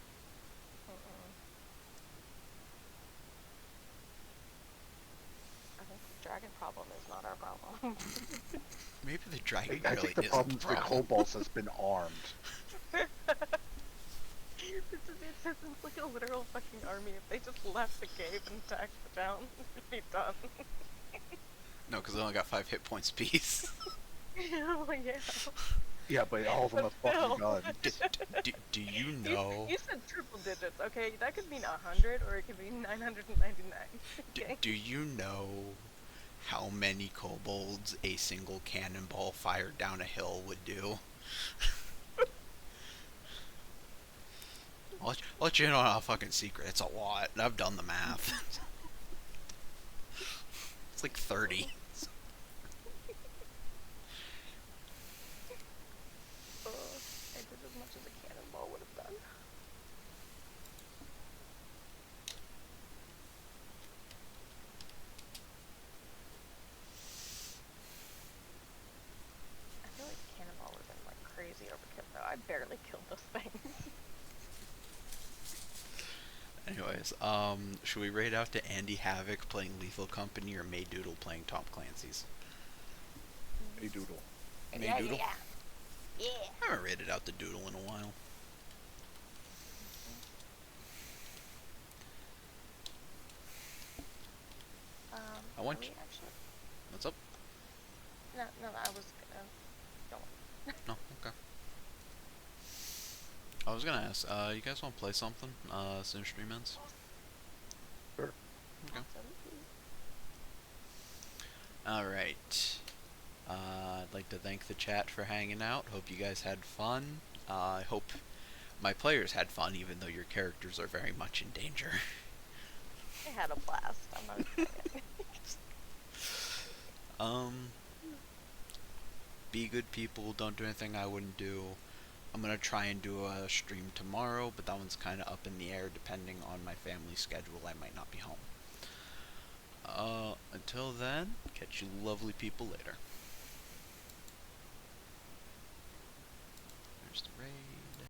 I think the dragon problem is not our problem. Maybe the dragon I really think the is problem the is the problem. kobolds has been armed. It's like a literal fucking army. If they just left the cave and attacked the town, it'd be done. No, because they only got 5 hit points apiece. Well, yeah. Yeah, but all of them have fucking guns. Do you know? You said triple digits, okay? That could mean 100 or it could be 999. Okay? Do you know how many kobolds a single cannonball fired down a hill would do? I'll let you in on a fucking secret. It's a lot. I've done the math. It's like 30. I did as much as a cannonball would have done. I feel like cannonball would have been like crazy overkill though. I barely killed those things. Anyways, should we raid out to Andy Havoc playing Lethal Company or Maydoodle playing Tom Clancy's? Hey, Doodle. Maydoodle? Yeah. I haven't raided out the Doodle in a while. I want are we you- actually? What's up? No, I was gonna. Don't. No, okay. I was gonna ask, you guys want to play something, soon stream ends? Sure. Okay. Alright. I'd like to thank the chat for hanging out. Hope you guys had fun. I hope my players had fun, even though your characters are very much in danger. I had a blast. I'm not kidding. Be good people, don't do anything I wouldn't do. I'm gonna try and do a stream tomorrow, but that one's kinda up in the air depending on my family schedule. I might not be home. Until then, catch you lovely people later.